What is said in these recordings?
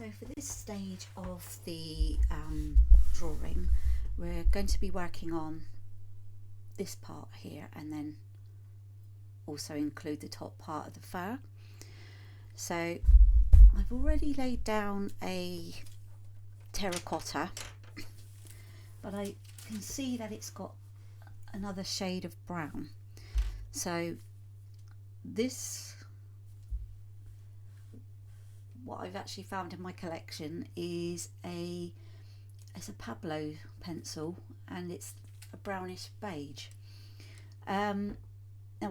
So for this stage of the drawing, we're going to be working on this part here and then also include the top part of the fur. So I've already laid down a terracotta, but I can see that it's got another shade of brown. So this, what I've actually found in my collection is it's a Pablo pencil, and it's a brownish beige. Now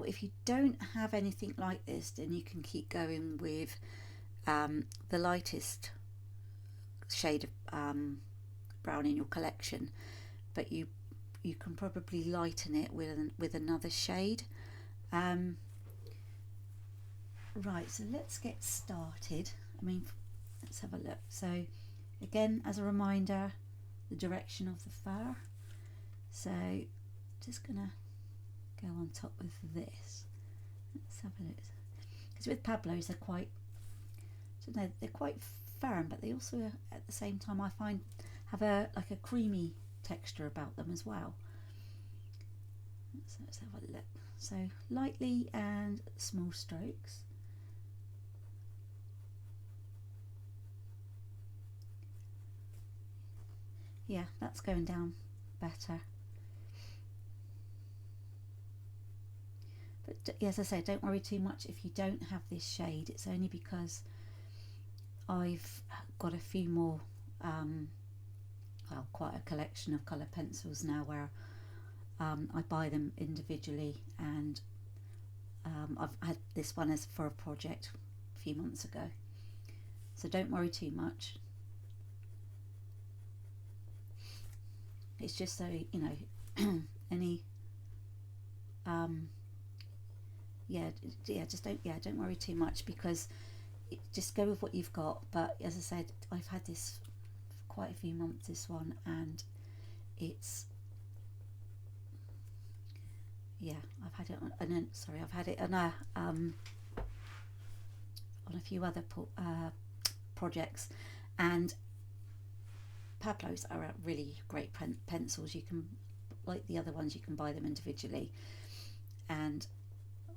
if you don't have anything like this, then you can keep going with the lightest shade of brown in your collection, but you can probably lighten it with another shade. Right, so let's get started. Let's have a look. So again, as a reminder, the direction of the fur. So just gonna go on top with this. Let's have a look. Because with Pablos, they're quite, I don't know, they're quite firm, but they also at the same time I find have a creamy texture about them as well. So let's have a look. So lightly and small strokes. Yeah, that's going down better. But as I say, don't worry too much if you don't have this shade. It's only because I've got a few more, well, quite a collection of colour pencils now where I buy them individually, and I've had this one as for a project a few months ago. So don't worry too much. It's just so you know any don't worry too much, because just go with what you've got. But as I said, I've had this for quite a few months, this one, and it's I've had it on a few other projects, and Pablos are really great pencils. You can, like the other ones, you can buy them individually, and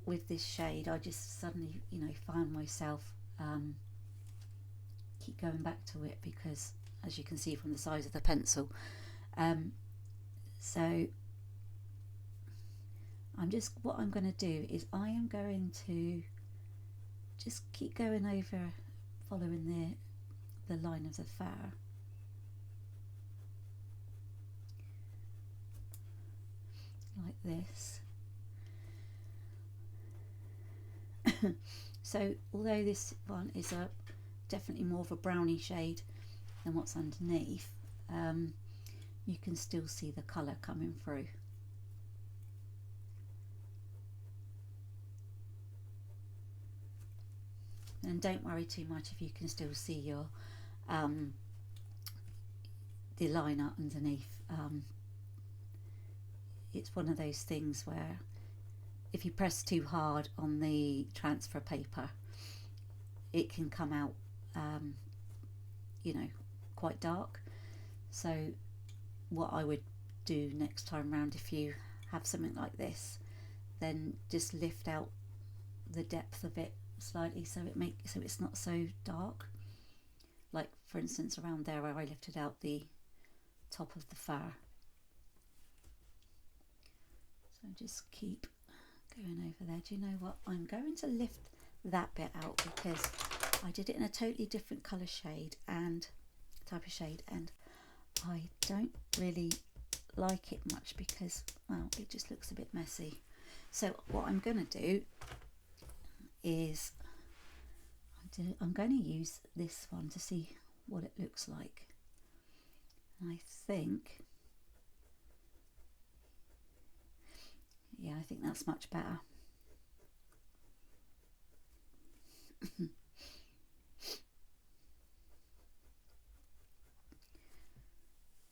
with this shade I just suddenly found myself keep going back to it, because as you can see from the size of the pencil, so what I'm going to do is I am going to just keep going over, following the line of the fur. Like this. So although this one is definitely more of a browny shade than what's underneath, you can still see the colour coming through. And don't worry too much if you can still see your the liner underneath. It's one of those things where if you press too hard on the transfer paper, it can come out quite dark. So what I would do next time round, if you have something like this, then just lift out the depth of it slightly so it's not so dark. Like for instance around there where I lifted out the top of the fur. So just keep going over there. Do you know what? I'm going to lift that bit out because I did it in a totally different colour shade and type of shade, and I don't really like it much because, well, it just looks a bit messy. So what I'm going to do is I'm going to use this one to see what it looks like. I think that's much better.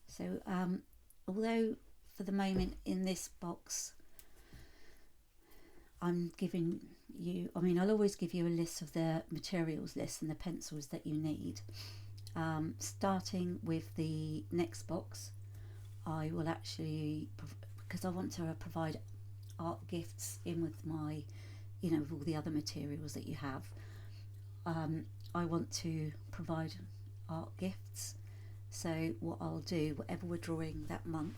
So although for the moment in this box I'm giving you, I'll always give you a list of the materials list and the pencils that you need, Starting with the next box, I will actually, because I want to provide art gifts in with my, with all the other materials that you have. I want to provide art gifts. So what I'll do, whatever we're drawing that month,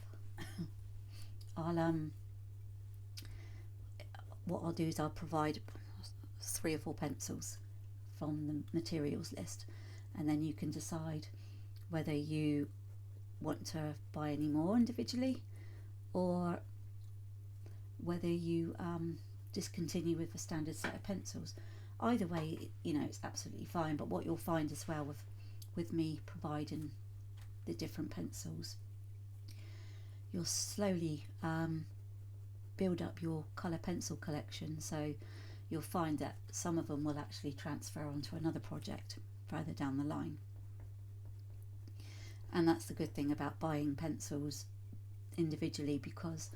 what I'll do is I'll provide 3 or 4 pencils from the materials list, and then you can decide whether you want to buy any more individually, or whether you just continue with the standard set of pencils. Either way, it's absolutely fine. But what you'll find as well with me providing the different pencils, you'll slowly build up your colour pencil collection, so you'll find that some of them will actually transfer onto another project further down the line. And that's the good thing about buying pencils individually, because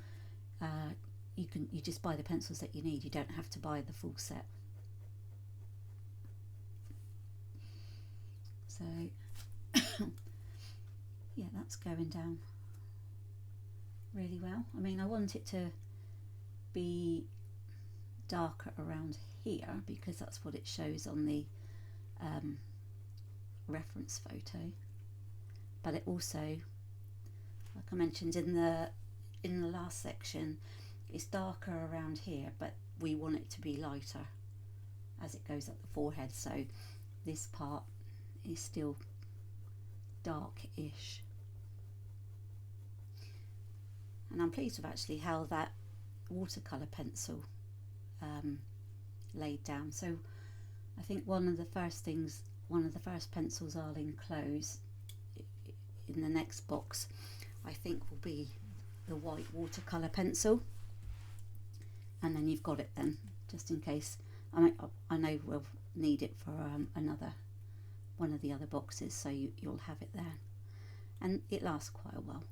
you just buy the pencils that you need. You don't have to buy the full set. So yeah, that's going down really well. I mean, I want it to be darker around here because that's what it shows on the reference photo, but it also, like I mentioned in the last section, it's darker around here, but we want it to be lighter as it goes up the forehead, so this part is still dark-ish. And I'm pleased with actually how that watercolour pencil laid down. So I think one of the first pencils I'll enclose in the next box, I think, will be the white watercolour pencil, and then you've got it then, just in case. I know we'll need it for another one of the other boxes, so you'll have it there, and it lasts quite a while.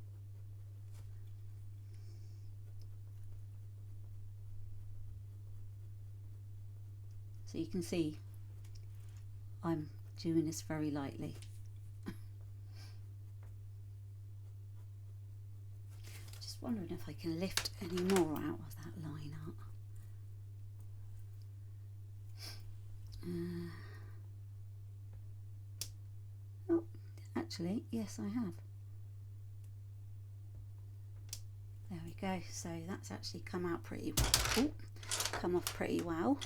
So you can see I'm doing this very lightly. Just wondering if I can lift any more out of that line art. Oh, actually, yes, I have. There we go. So that's actually come out pretty well. Ooh, come off pretty well.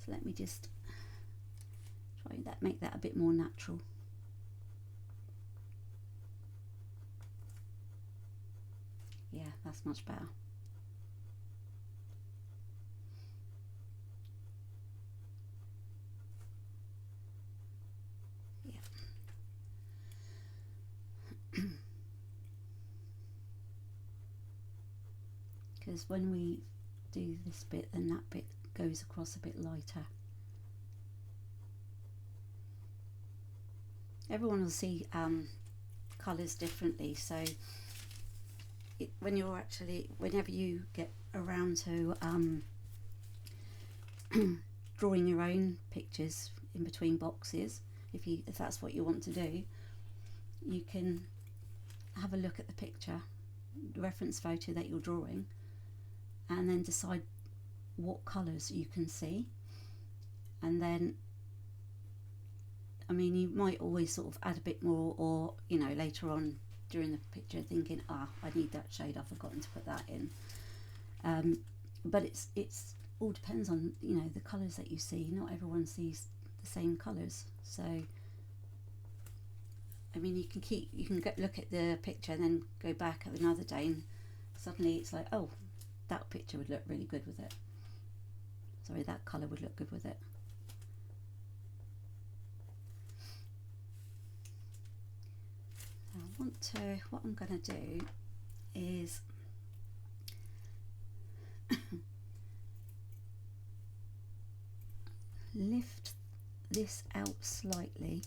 So let me just try that, make that a bit more natural. Yeah, that's much better. Yeah. Because when we do this bit, then that bit goes across a bit lighter. Everyone will see colours differently, so whenever you get around to drawing your own pictures in between boxes, if that's what you want to do, you can have a look at the picture, the reference photo that you're drawing, and then decide what colours you can see. And then, I mean, you might always sort of add a bit more, or later on during the picture thinking, I need that shade, I've forgotten to put that in. But it's all depends on the colours that you see. Not everyone sees the same colours, so I mean, you can look at the picture and then go back at another day, and suddenly it's like, oh, that picture would look really good with it. Sorry, that colour would look good with it. What I'm going to do is lift this out slightly.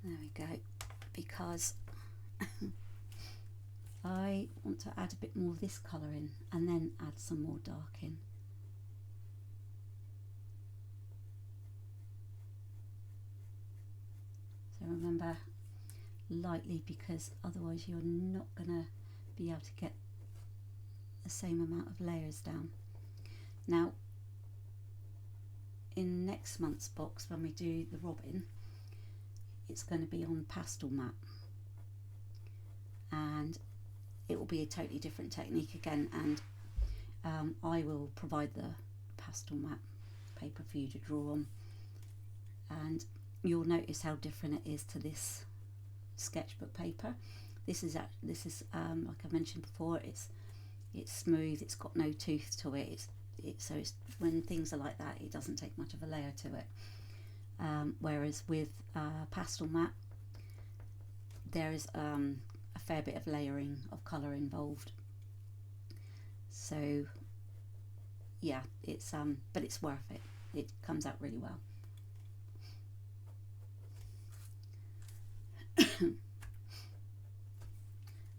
There we go, because I want to add a bit more of this colour in and then add some more dark in. So remember, lightly, because otherwise you're not going to be able to get the same amount of layers down. Now in next month's box, when we do the robin, it's going to be on pastel mat, and it will be a totally different technique again, and I will provide the pastel mat paper for you to draw on, and you'll notice how different it is to this sketchbook paper. This is like I mentioned before, it's smooth, it's got no tooth to it, so it's when things are like that, it doesn't take much of a layer to it. Whereas with pastel mat, there is a fair bit of layering of colour involved. So yeah, it's but it's worth it. It comes out really well.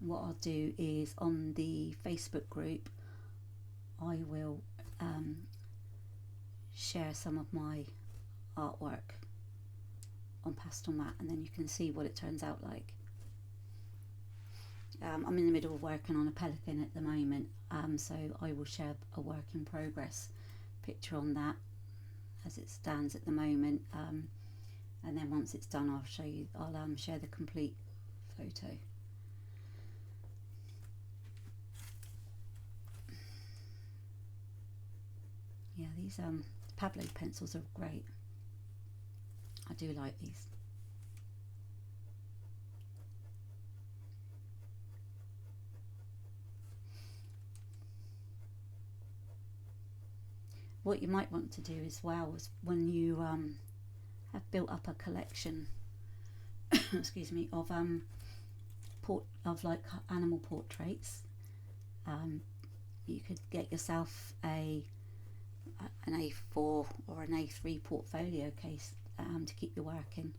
What I'll do is, on the Facebook group, I will share some of my artwork on pastel mat, and then you can see what it turns out like. I'm in the middle of working on a pelican at the moment, so I will share a work in progress picture on that as it stands at the moment, and then once it's done, I'll share the complete photo. Yeah, these Pablo pencils are great. I do like these. What you might want to do as well is, when you have built up a collection excuse me, of like animal portraits, you could get yourself an A4 or an A3 portfolio case to keep your work in,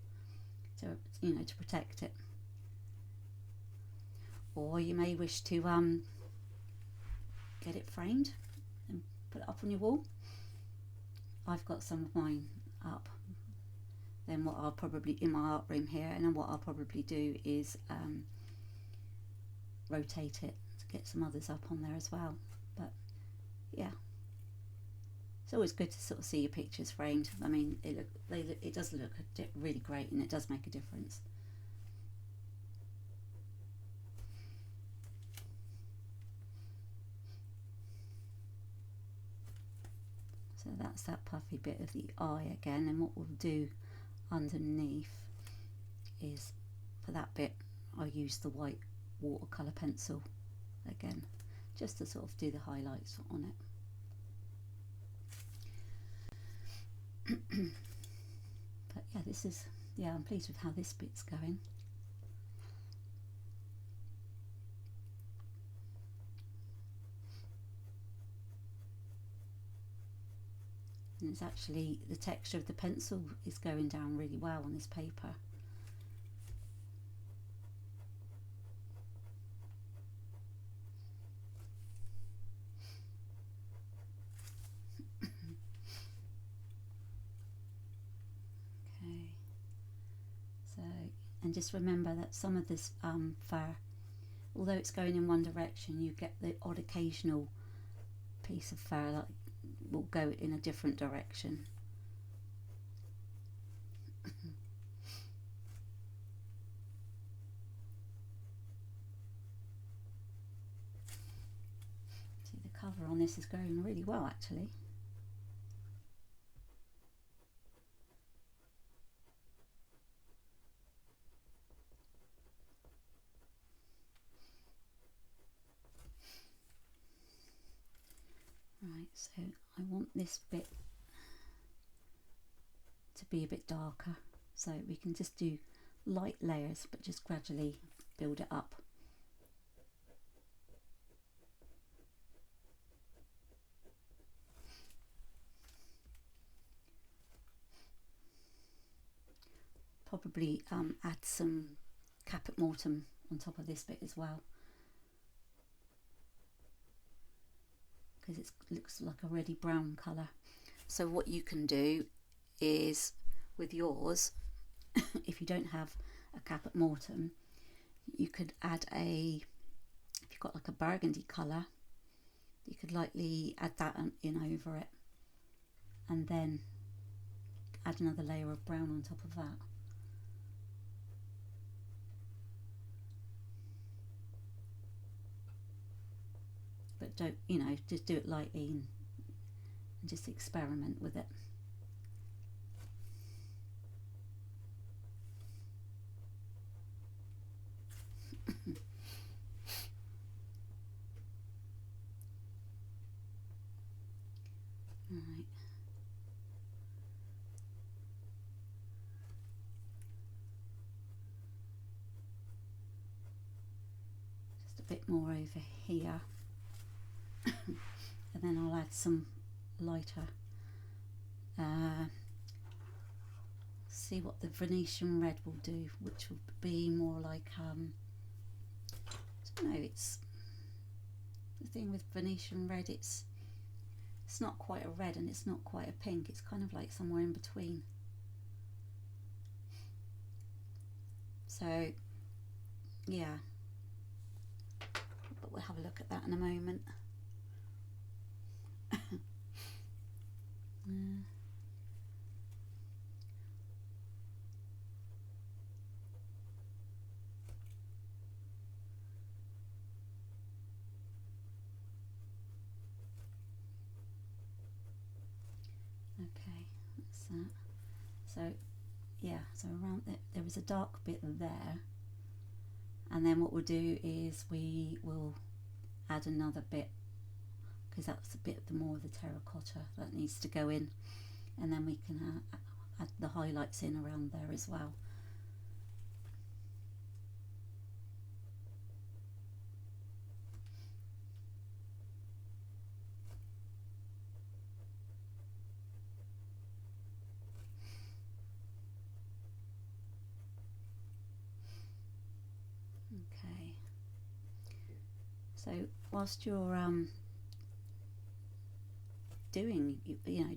to protect it. Or you may wish to get it framed and put it up on your wall. I've got some of mine up. Then what I'll probably, in my art room here, and then what I'll probably do is rotate it to get some others up on there as well. But yeah, it's always good to sort of see your pictures framed. I mean, it does look really great, and it does make a difference. So that's that puffy bit of the eye again, and what we'll do underneath is, for that bit, I use the white watercolour pencil again, just to sort of do the highlights on it. But yeah, I'm pleased with how this bit's going. And it's actually, the texture of the pencil is going down really well on this paper. Okay, so, and just remember that some of this fur, although it's going in one direction, you get the odd occasional piece of fur that will go in a different direction. See, the cover on this is going really well actually. Right, so I want this bit to be a bit darker, so we can just do light layers but just gradually build it up. Probably add some caput mortuum on top of this bit as well, because it looks like a reddy brown colour. So what you can do is, with yours, if you don't have a Caput Mortuum, you could add if you've got like a burgundy colour, you could lightly add that in over it, and then add another layer of brown on top of that. But don't, just do it lightly and just experiment with it. Right. Just a bit more over here. And then I'll add some lighter. See what the Venetian red will do, which will be more like, I don't know, it's the thing with Venetian red, it's not quite a red and it's not quite a pink, it's kind of like somewhere in between. So yeah, but we'll have a look at that in a moment. Okay, that's that. So yeah, so around there is a dark bit there, and then what we'll do is we will add another bit, because that's a bit more of the terracotta that needs to go in, and then we can add the highlights in around there as well. Okay, so whilst you're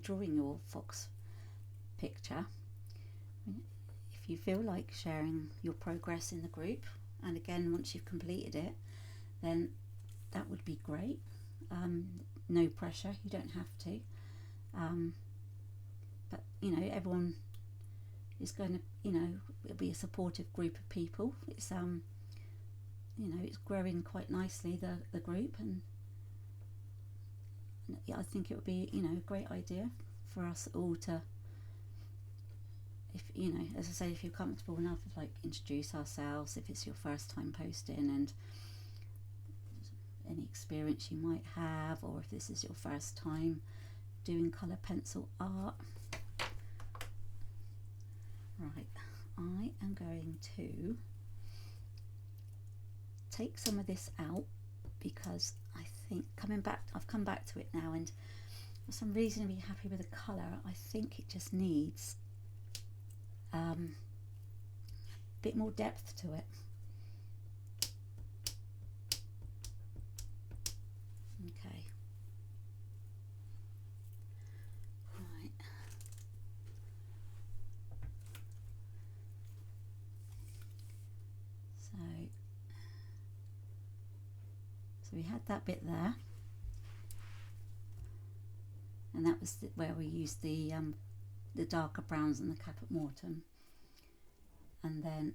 drawing your fox picture, if you feel like sharing your progress in the group, and again once you've completed it, then that would be great. No pressure, you don't have to, but everyone is going to, it'll be a supportive group of people. It's it's growing quite nicely, the group, and I think it would be a great idea for us all to, if as I say, if you're comfortable enough, like introduce ourselves if it's your first time posting, and any experience you might have, or if this is your first time doing colour pencil art. Right, I am going to take some of this out, because I think I've come back to it now, and for some reason I'm really happy with the colour. I think it just needs a bit more depth to it. Okay. Right. So we had that bit there, and that was where we used the darker browns and the Caput Mortuum. And then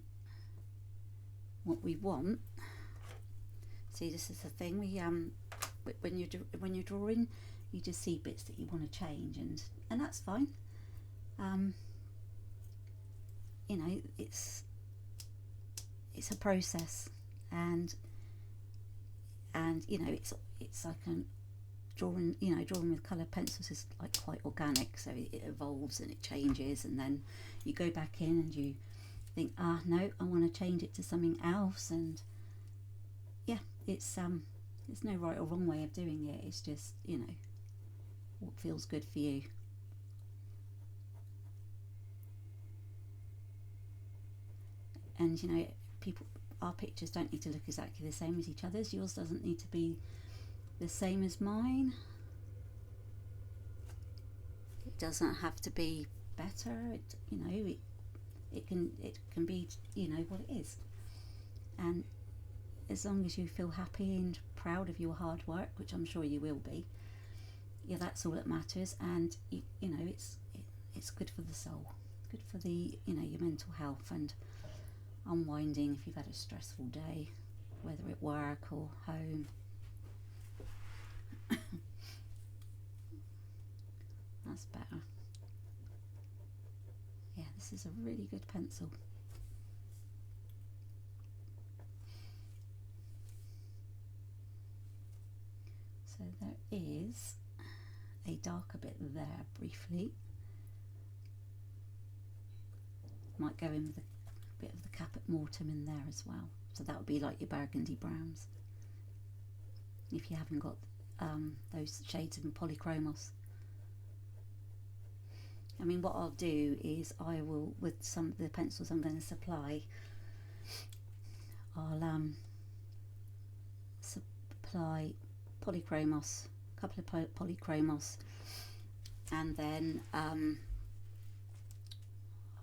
what we want, see, this is the thing, we when you're drawing, you just see bits that you want to change, and that's fine. It's a process, and it's like drawing with colour pencils is like quite organic, so it evolves and it changes, and then you go back in and you think, no, I want to change it to something else, and yeah, it's no right or wrong way of doing it. It's just what feels good for you. And our pictures don't need to look exactly the same as each other's. Yours doesn't need to be the same as mine. It doesn't have to be better. it can be, you know, what it is. And as long as you feel happy and proud of your hard work, which I'm sure you will be, yeah, that's all that matters. And you know, it's good for the soul, good for the, you know, your mental health and unwinding if you've had a stressful day, whether at work or home. That's better. Yeah, this is a really good pencil. So there is a darker bit there briefly. Might go in with a bit of the Caput Mortuum in there as well. So that would be like your burgundy browns, if you haven't got those shades of Polychromos. I mean, what I'll do is I will, with some of the pencils I'm going to supply, I'll supply Polychromos, a couple of Polychromos, and then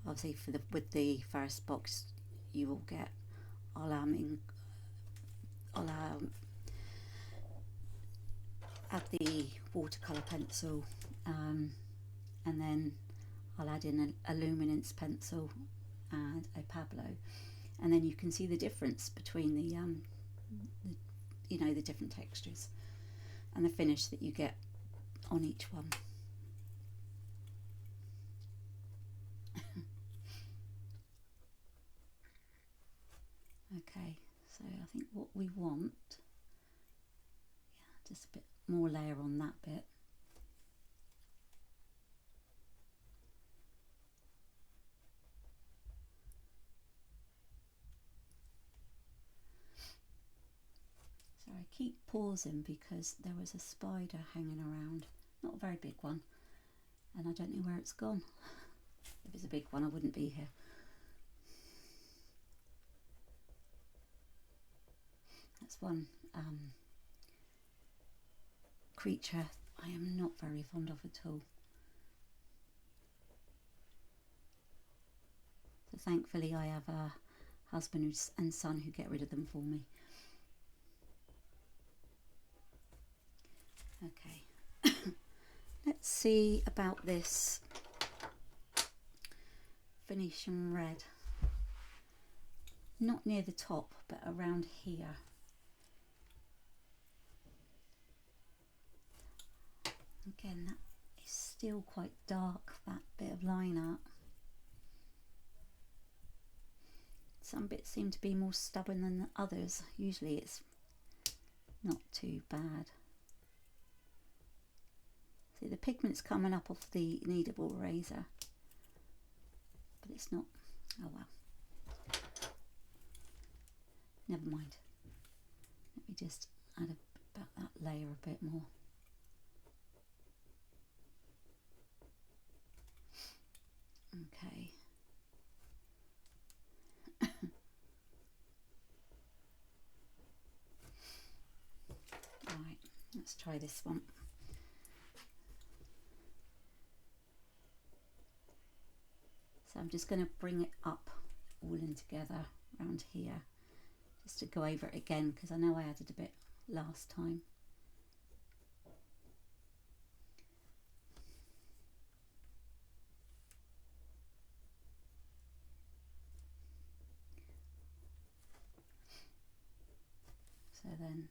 obviously with the first box you will get, I'll add the watercolour pencil, and then I'll add in a luminance pencil and a Pablo, and then you can see the difference between the you know, the different textures and the finish that you get on each one. Okay, so I think what we want, yeah, just a bit more layer on that bit. So I keep pausing because there was a spider hanging around, not a very big one, and I don't know where it's gone. If it's a big one, I wouldn't be here. That's one creature I am not very fond of at all. So thankfully I have a husband and son who get rid of them for me. Okay, let's see about this Venetian red. Not near the top, but around here. Again, that is still quite dark, that bit of line art. Some bits seem to be more stubborn than others. Usually it's not too bad. See, the pigment's coming up off the kneadable razor, but it's not, oh well. Never mind. Let me just add about that layer a bit more. Okay. Right, let's try this one. So I'm just going to bring it up all in together around here, just to go over it again, because I know I added a bit last time. So then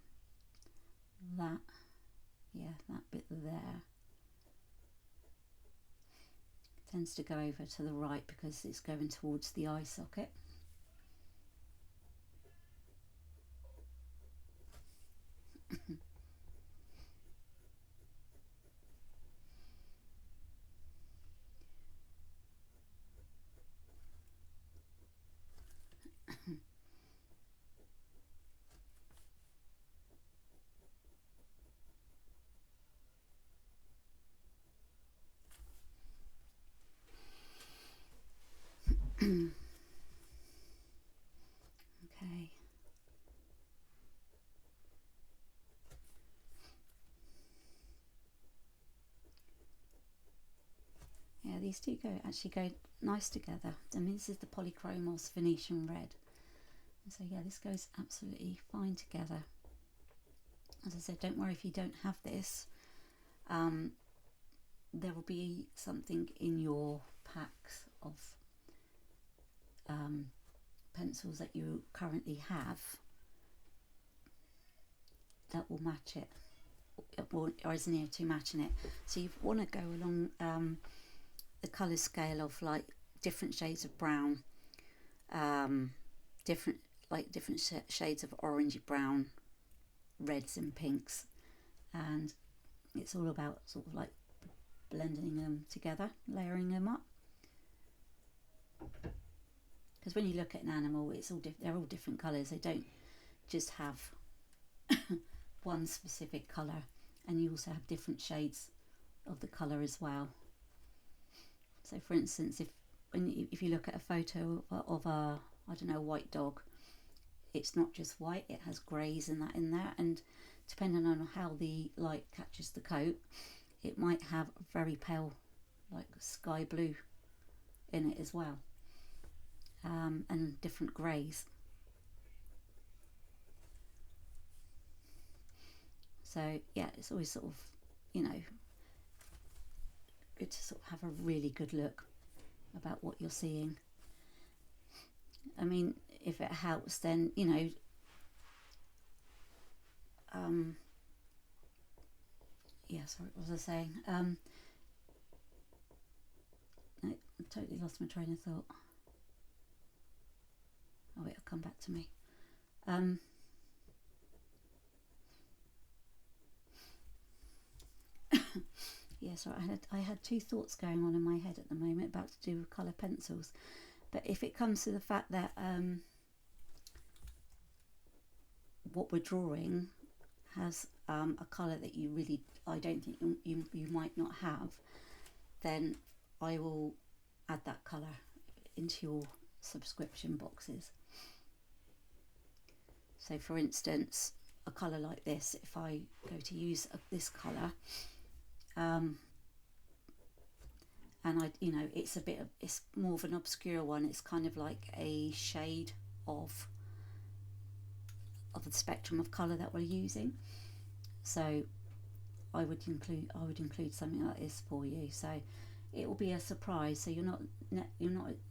that, yeah, that bit there tends to go over to the right because it's going towards the eye socket. these two actually go nice together. I mean, this is the Polychromos Venetian Red. And so yeah, this goes absolutely fine together. As I said, don't worry if you don't have this. There will be something in your packs of pencils that you currently have that will match it, or is near to matching it. So you want to go along the colour scale of like different shades of brown, different shades of orangey brown, reds and pinks, and it's all about sort of like blending them together, layering them up. Because when you look at an animal, it's all they're all different colours. They don't just have one specific colour, and you also have different shades of the colour as well. So for instance, if you look at a photo of a, I don't know, white dog, it's not just white, it has greys and that in there, and depending on how the light catches the coat, it might have a very pale like sky blue in it as well, and different greys. So yeah, it's always sort of, you know, good to sort of have a really good look about what you're seeing. I mean, if it helps, then, you know, yeah, sorry, what was I saying? I totally lost my train of thought. Oh, it'll come back to me. Yeah, sorry, I had two thoughts going on in my head at the moment about to do with colour pencils. But if it comes to the fact that what we're drawing has a colour that you really, I don't think you might not have, then I will add that colour into your subscription boxes. So for instance, a colour like this, if I go to use this colour, and it's more of an obscure one, it's kind of like a shade of the spectrum of colour that we're using. So I would include something like this for you, so it will be a surprise, so you're not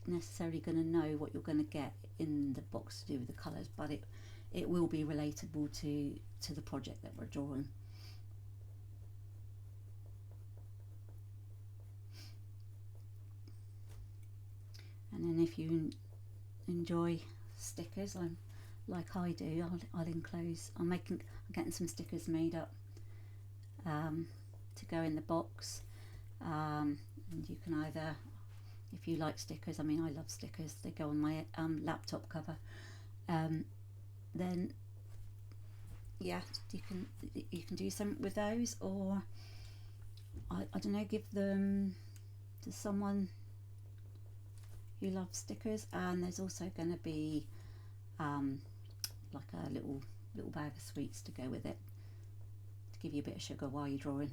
necessarily going to know what you're going to get in the box to do with the colours, but it will be relatable to the project that we're drawing. And then if you enjoy stickers, like I do, I'll enclose. I'm getting some stickers made up to go in the box, and you can either, if you like stickers, I mean I love stickers, they go on my laptop cover, then yeah, you can do something with those, or I don't know, give them to someone who loves stickers. And there's also going to be like a little bag of sweets to go with it, to give you a bit of sugar while you're drawing.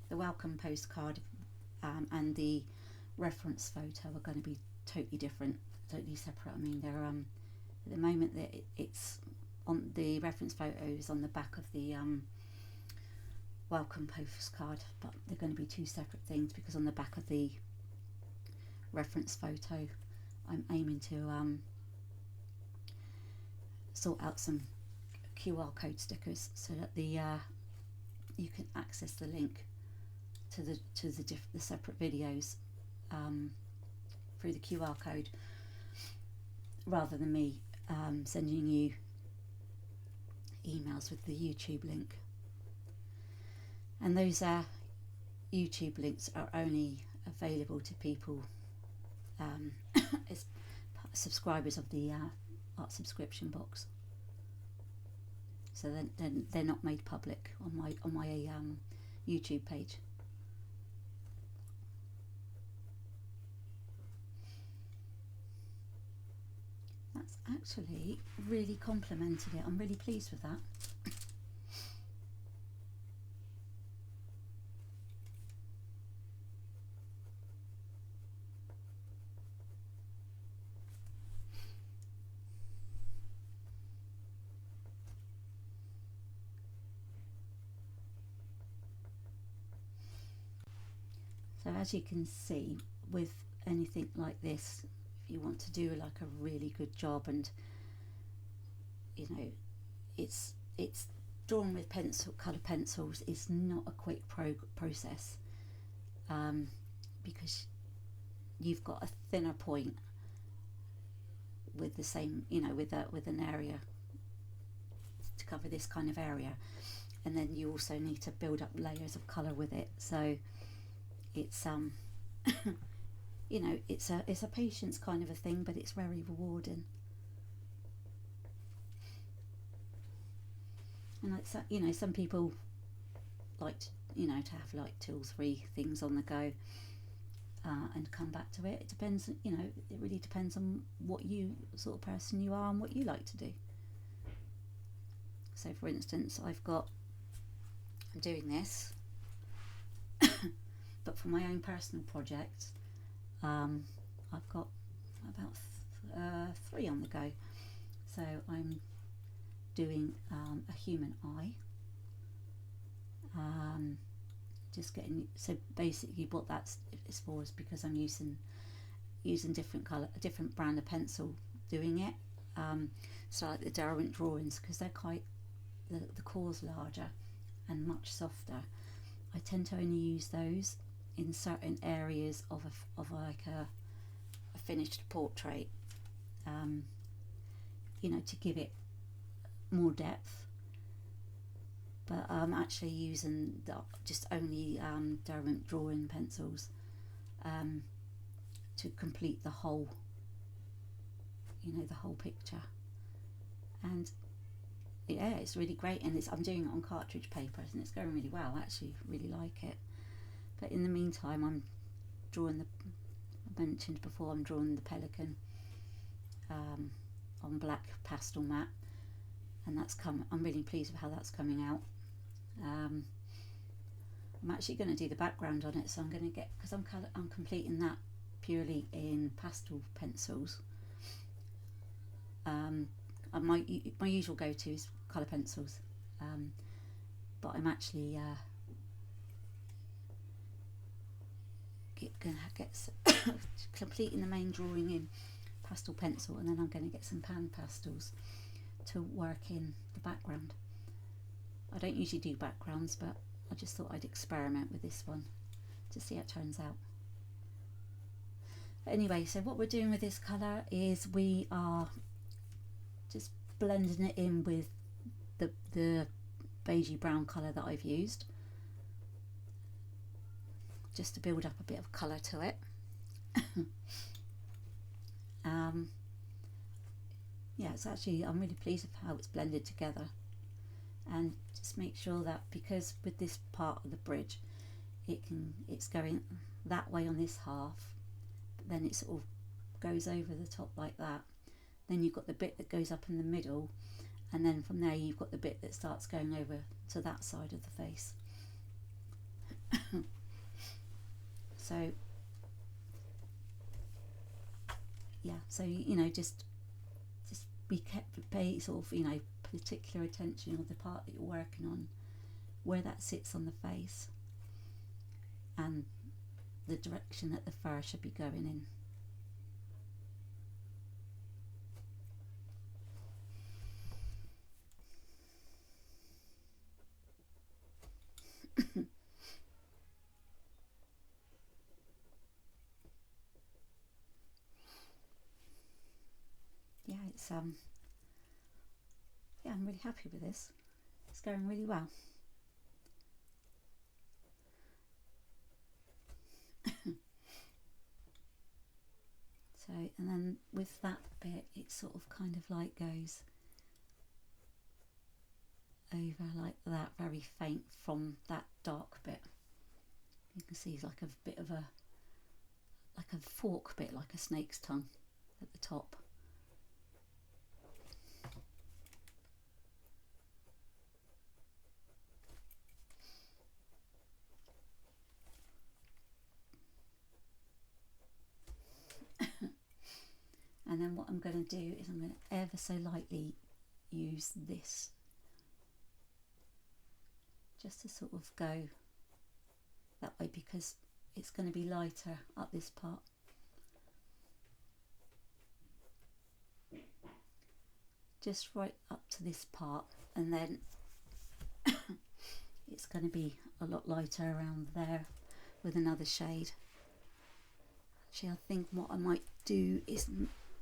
The welcome postcard and the reference photo are going to be totally different, totally separate. I mean, they're at the moment that it's on, the reference photo is on the back of the welcome postcard, but they're going to be two separate things, because on the back of the reference photo I'm aiming to sort out some QR code stickers, so that the you can access the link to the separate videos through the QR code, rather than me sending you emails with the YouTube link. And those YouTube links are only available to people as subscribers of the art subscription box. So then they're not made public on my YouTube page. That's actually really complimented it. I'm really pleased with that. So as you can see, with anything like this, if you want to do like a really good job, and you know, it's drawing with colour pencils is not a quick process, because you've got a thinner point with the same, you know, with an area to cover this kind of area, and then you also need to build up layers of colour with it. So it's you know, it's a patience kind of a thing, but it's very rewarding. And like, you know, some people like to, you know, to have like 2 or 3 things on the go, and come back to it. It depends, you know, it really depends on what you sort of person you are and what you like to do. So for instance, I'm doing this but for my own personal project, I've got about 3 on the go. So I'm doing a human eye, just getting, so basically what that's is for is because I'm using different brand of pencil doing it, so like the Derwent drawings, because they're quite, the core's larger and much softer. I tend to only use those in certain areas of like a finished portrait, you know, to give it more depth. But I'm actually using just only Derwent drawing pencils to complete the whole, you know, the whole picture. And yeah, it's really great, and I'm doing it on cartridge paper, and it's going really well. I actually really like it. But in the meantime, I'm drawing I mentioned before, I'm drawing the pelican on black pastel mat, and I'm really pleased with how that's coming out. I'm actually going to do the background on it, so I'm going to get, because I'm completing that purely in pastel pencils. My usual go-to is colour pencils, but I'm actually going to get completing the main drawing in pastel pencil, and then I'm going to get some pan pastels to work in the background. I don't usually do backgrounds, but I just thought I'd experiment with this one to see how it turns out. But anyway, so what we're doing with this colour is we are just blending it in with the beigey brown colour that I've used, just to build up a bit of colour to it. Yeah, it's actually, I'm really pleased with how it's blended together. And just make sure that, because with this part of the bridge, it's going that way on this half, but then it sort of goes over the top like that. Then you've got the bit that goes up in the middle, and then from there you've got the bit that starts going over to that side of the face. So yeah, so you know, just pay sort of, you know, particular attention on the part that you're working on, where that sits on the face, and the direction that the fur should be going in. Yeah, it's yeah, I'm really happy with this. It's going really well. So, and then with that bit, it sort of kind of like goes over like that, very faint from that dark bit. You can see like a bit of like a fork bit, like a snake's tongue at the top. And then what I'm going to do is I'm going to ever so lightly use this, just to sort of go that way, because it's going to be lighter up this part. Just right up to this part, and then it's going to be a lot lighter around there with another shade. Actually, I think what I might do is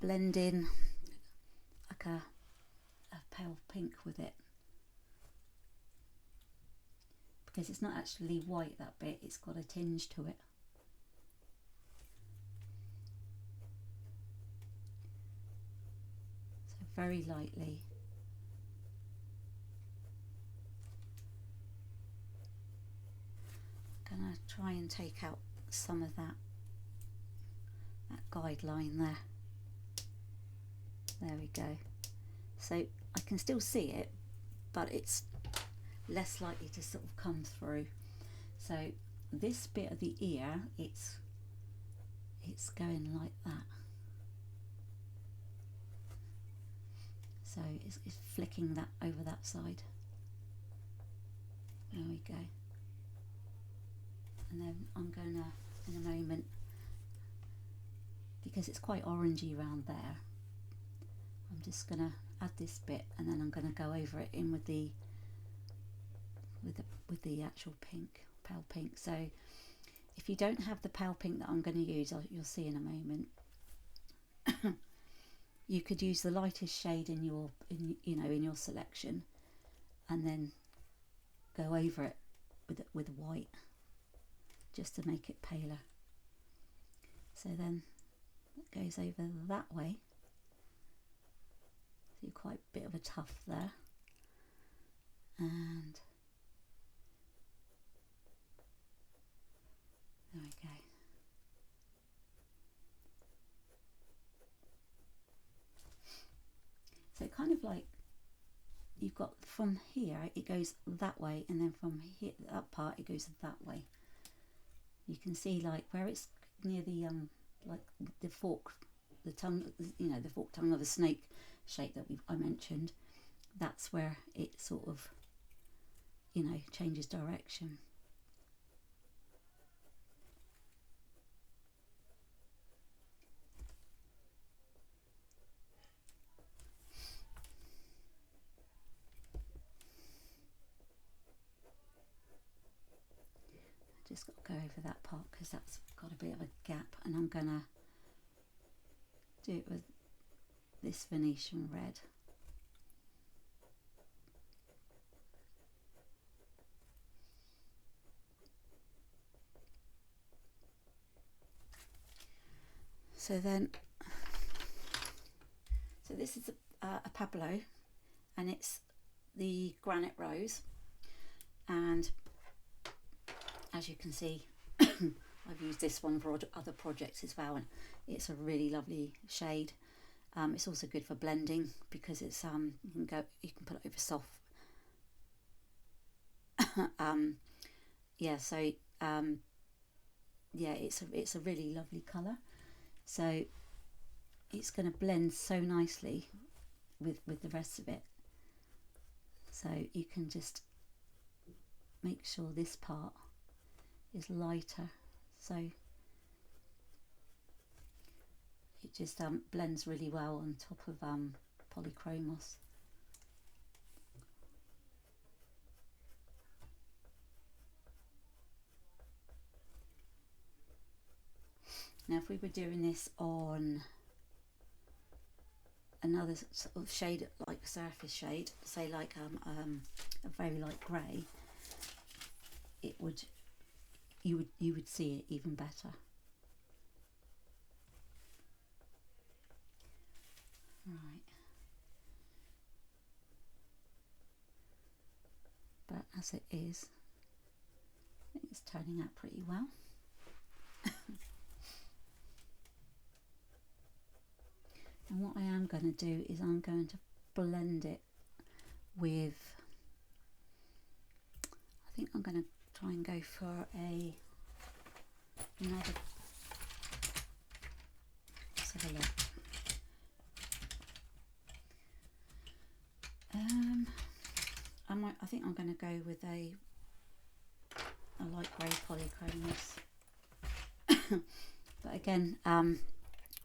blend in like a pale pink with it, because it's not actually white, that bit, it's got a tinge to it. So very lightly. I'm gonna try and take out some of that guideline there. There we go. So I can still see it, but it's less likely to sort of come through. So this bit of the ear, it's going like that. So it's flicking that over that side. There we go. And then I'm gonna, in a moment, because it's quite orangey around there, I'm just gonna add this bit, and then I'm gonna go over it in with the actual pink, pale pink. So if you don't have the pale pink that I'm going to use, you'll see in a moment, you could use the lightest shade in your selection, and then go over it with white, just to make it paler. So then it goes over that way. So quite a bit of a tuft there, and there we go. So kind of like you've got from here it goes that way, and then from here, that part, it goes that way. You can see like where it's near the like the fork, the tongue, the forked tongue of a snake shape that I mentioned. That's where it sort of changes direction. Just got to go over that part because that's got a bit of a gap, and I'm gonna do it with this Venetian red. So this is a Pablo, and it's the Granite Rose, and as you can see, I've used this one for other projects as well, and it's a really lovely shade. It's also good for blending because it's you can put it over soft. It's a really lovely colour. So it's going to blend so nicely with the rest of it. So you can just make sure this part is lighter, so it just blends really well on top of Polychromos. Now if we were doing this on another sort of shade, like surface shade, say like a very light grey, you would see it even better. Right. But as it is, I think it's turning out pretty well. And what I am going to do is I'm going to blend it with, I think I'm going to try and go for another, let's have a look. I think I'm going to go with a light grey Polychromos. But again,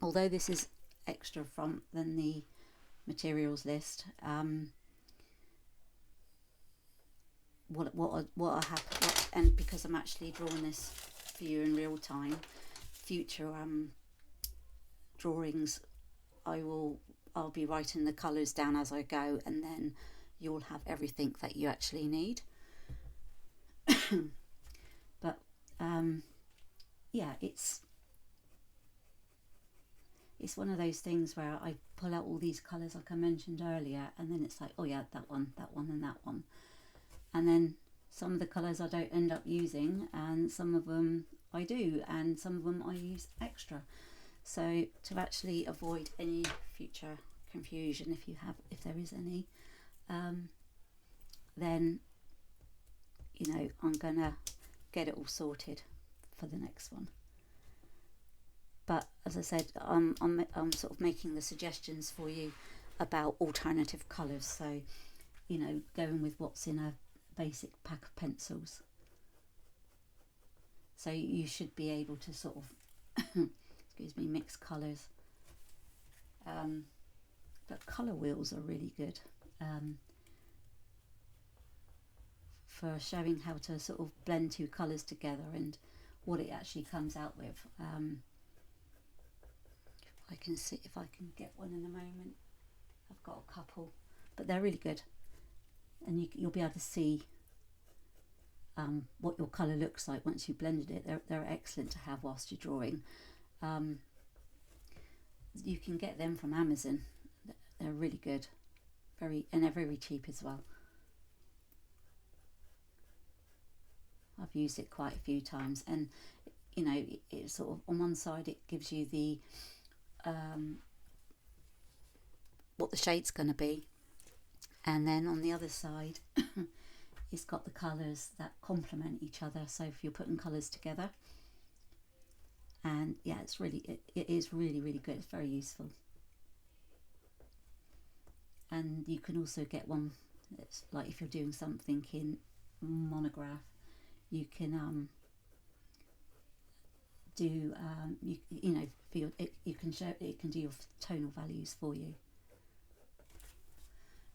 although this is extra front than the materials list, what I have, and because I'm actually drawing this for you in real time, future drawings, I'll be writing the colours down as I go, and then you'll have everything that you actually need. But yeah, it's one of those things where I pull out all these colours like I mentioned earlier, and then it's like, oh yeah, that one and that one, and then some of the colours I don't end up using, and some of them I do, and some of them I use extra. So to actually avoid any future confusion, if there is any, then you know I'm gonna get it all sorted for the next one. But as I said, I'm sort of making the suggestions for you about alternative colours. So, you know, going with what's in a basic pack of pencils. So you should be able to sort of, excuse me, mix colours. But colour wheels are really good for showing how to sort of blend two colours together and what it actually comes out with. I can see if I can get one in a moment. I've got a couple, but they're really good, and you'll be able to see what your colour looks like once you've blended it. They're excellent to have whilst you're drawing. You can get them from Amazon. They're really good, and they're very cheap as well. I've used it quite a few times, and you know, it sort of, on one side it gives you the what the shade's going to be, and then on the other side it's got the colours that complement each other, so if you're putting colours together, and yeah, it is really good. It's very useful. And you can also get one that's like, if you're doing something in monograph, you can do you know, you can show it can do your tonal values for you.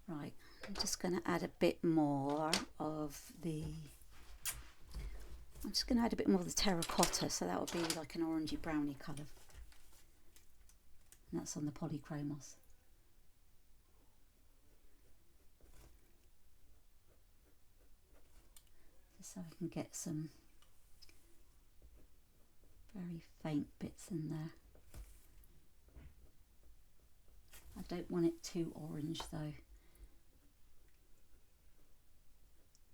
Right, I'm just going to add a bit more of the terracotta, so that would be like an orangey browny colour, and that's on the Polychromos. Just so I can get some very faint bits in there. I don't want it too orange though.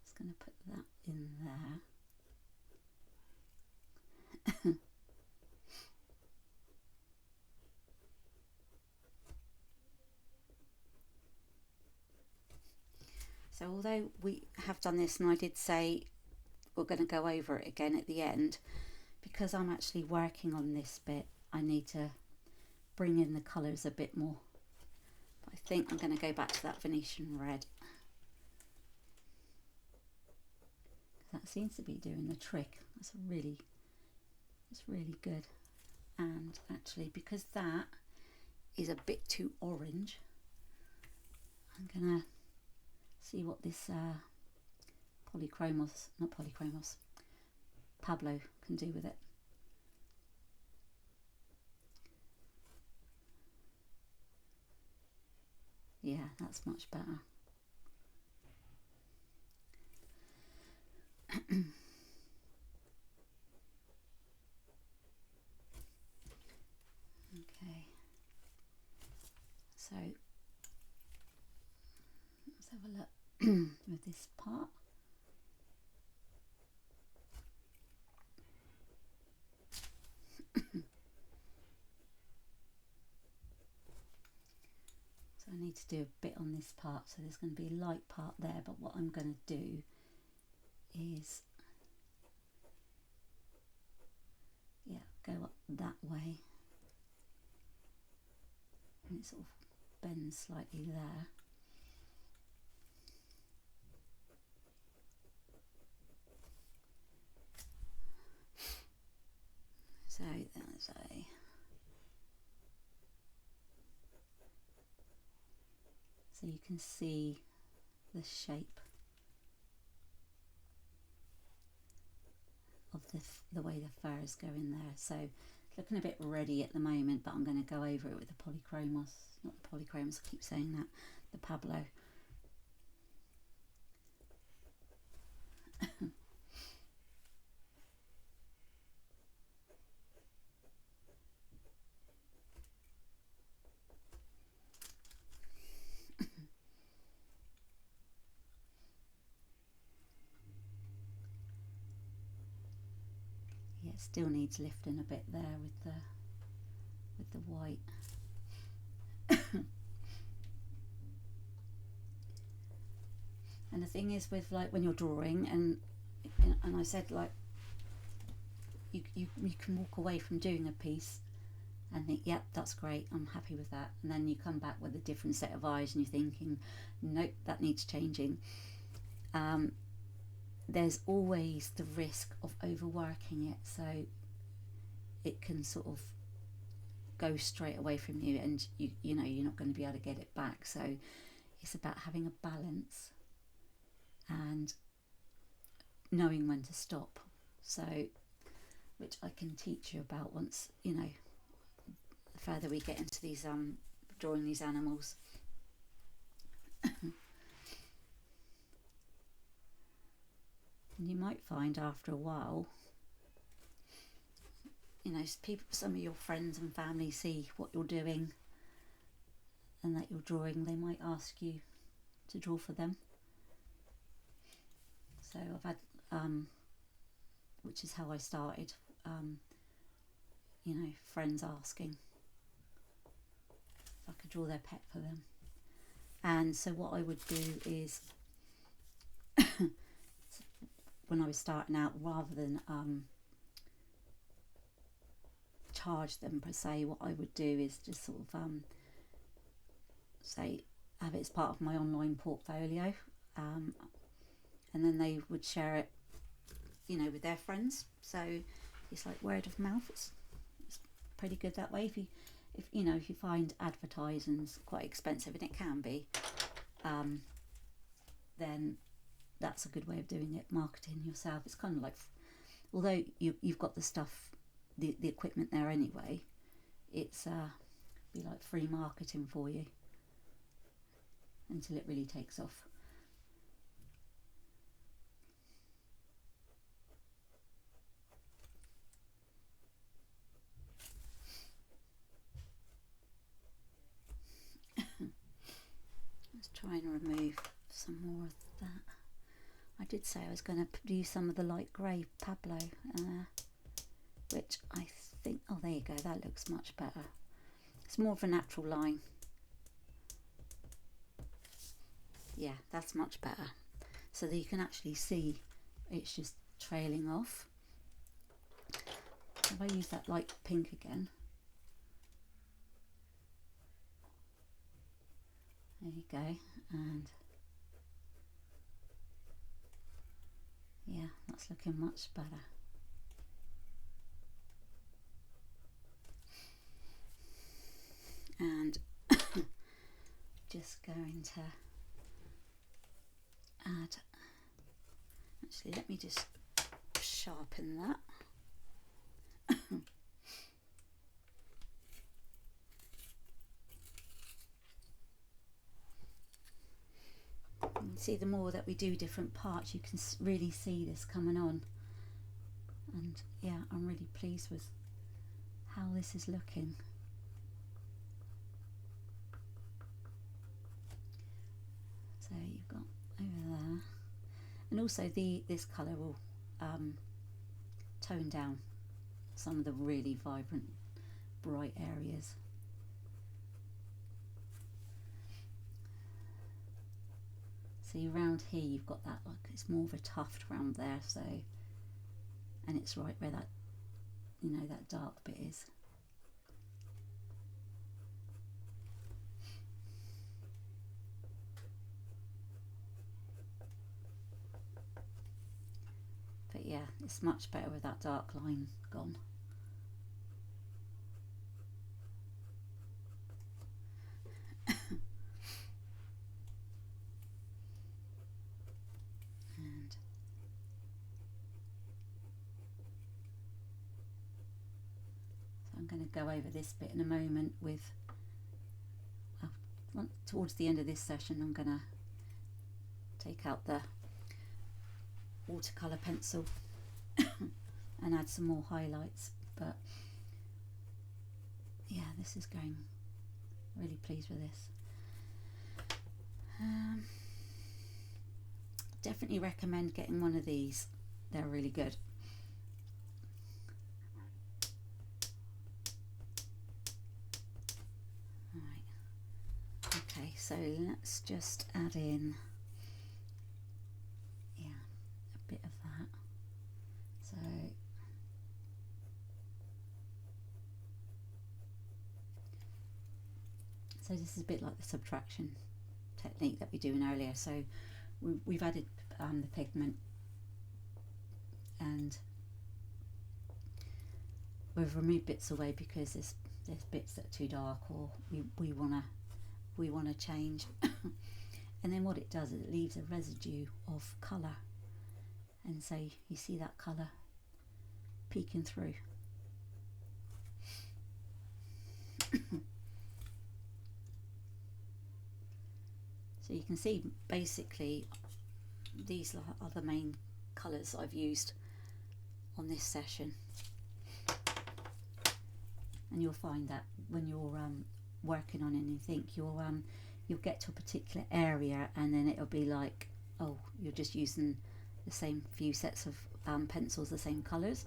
Just going to put that in there. So although we have done this, and I did say we're going to go over it again at the end, because I'm actually working on this bit, I need to bring in the colours a bit more. But I think I'm going to go back to that Venetian red. That seems to be doing the trick. It's really good. And actually, because that is a bit too orange, I'm going to see what this Pablo can do with it. Yeah, that's much better. Okay, so let's have a look with this part. So I need to do a bit on this part, so there's going to be a light part there, but what I'm going to do is, yeah, go up that way, and it sort of bends slightly there. So So you can see the shape of the way the fur is going there. So it's looking a bit ready at the moment, but I'm going to go over it with the Polychromos, not the Polychromos, I keep saying that, the Pablo. Yeah, it still needs lifting a bit there with the white. And the thing is with like when you're drawing, and I said like you can walk away from doing a piece and think, yep, that's great, I'm happy with that, and then you come back with a different set of eyes and you're thinking, nope, that needs changing. There's always the risk of overworking it, so it can sort of go straight away from you, and you know you're not going to be able to get it back. So it's about having a balance and knowing when to stop, so which I can teach you about once, you know, the further we get into these drawing these animals. And you might find after a while, you know, people, some of your friends and family see what you're doing and that you're drawing, they might ask you to draw for them. So I've had, which is how I started, you know, friends asking if I could draw their pet for them. And so what I would do is, when I was starting out, rather than charge them per se, what I would do is just sort of say, have it as part of my online portfolio, and then they would share it, you know, with their friends. So it's like word of mouth. It's pretty good that way. If you know, if you find advertising's quite expensive, and it can be, then that's a good way of doing it, marketing yourself. It's kind of like, although you've got the stuff, the equipment there anyway, it's be like free marketing for you until it really takes off. Let's try and remove some more of that. I did say I was going to use some of the light grey Pablo, which I think, oh there you go, that looks much better. It's more of a natural line. Yeah, that's much better. So that you can actually see it's just trailing off. If I use that light pink again. There you go, and yeah, that's looking much better. And just going to add, actually let me just sharpen that. You can see the more that we do different parts, you can really see this coming on, and yeah, I'm really pleased with how this is looking. So you've got over there, and also this colour will tone down some of the really vibrant bright areas. See, around here you've got that, like it's more of a tuft around there, so, and it's right where that, you know, that dark bit is. But yeah, it's much better with that dark line gone. I'm going to go over this bit in a moment with, towards the end of this session I'm going to take out the watercolour pencil and add some more highlights, but yeah, this is going, really pleased with this. Definitely recommend getting one of these, they're really good. Right, okay, so let's just add in, yeah, a bit of that. So this is a bit like the subtraction technique that we were doing earlier. So we've added the pigment, and we've removed bits away because there's bits that are too dark, or we wanna change. And then what it does is it leaves a residue of colour, and so you see that colour peeking through. So you can see basically these are the main colours I've used on this session, and you'll find that when you're working on anything, you'll get to a particular area and then it'll be like, oh, you're just using the same few sets of pencils, the same colours,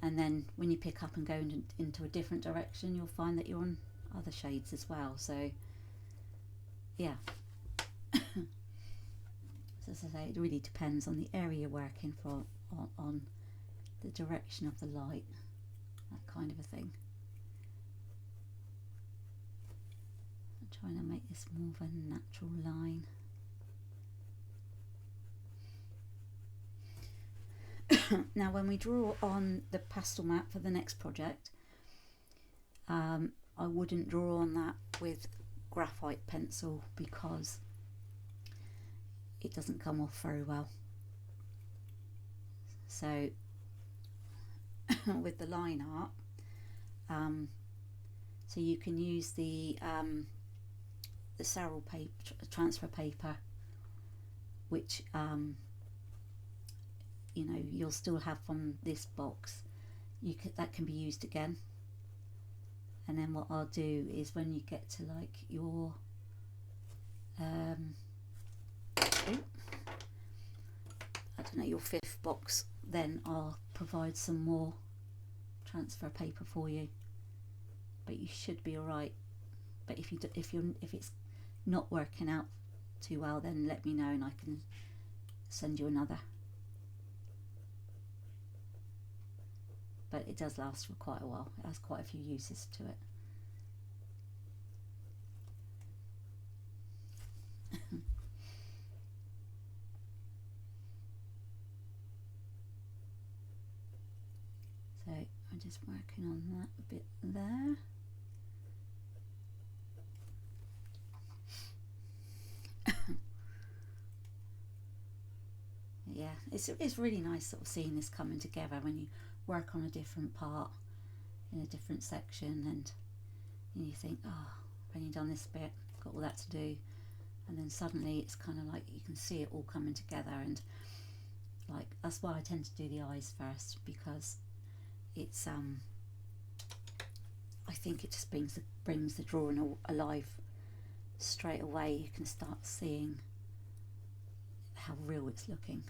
and then when you pick up and go into a different direction, you'll find that you're on other shades as well. So yeah. So as I say, it really depends on the area you're working for, on the direction of the light, that kind of a thing. I'm trying to make this more of a natural line. Now when we draw on the pastel map for the next project, I wouldn't draw on that with graphite pencil because it doesn't come off very well. So with the line art, so you can use the Sarrel paper, transfer paper, which you know, you'll still have from this box. That can be used again. And then what I'll do is when you get to like your I don't know, your 5th box, then I'll provide some more transfer paper for you. But you should be alright. But if it's not working out too well, then let me know and I can send you another. But it does last for quite a while. It has quite a few uses to it. So I'm just working on that bit there. Yeah, it's really nice sort of seeing this coming together when you work on a different part in a different section, and you think, oh, I've only done this bit, got all that to do, and then suddenly it's kind of like you can see it all coming together. And like that's why I tend to do the eyes first, because it's I think it just brings the drawing alive straight away. You can start seeing how real it's looking.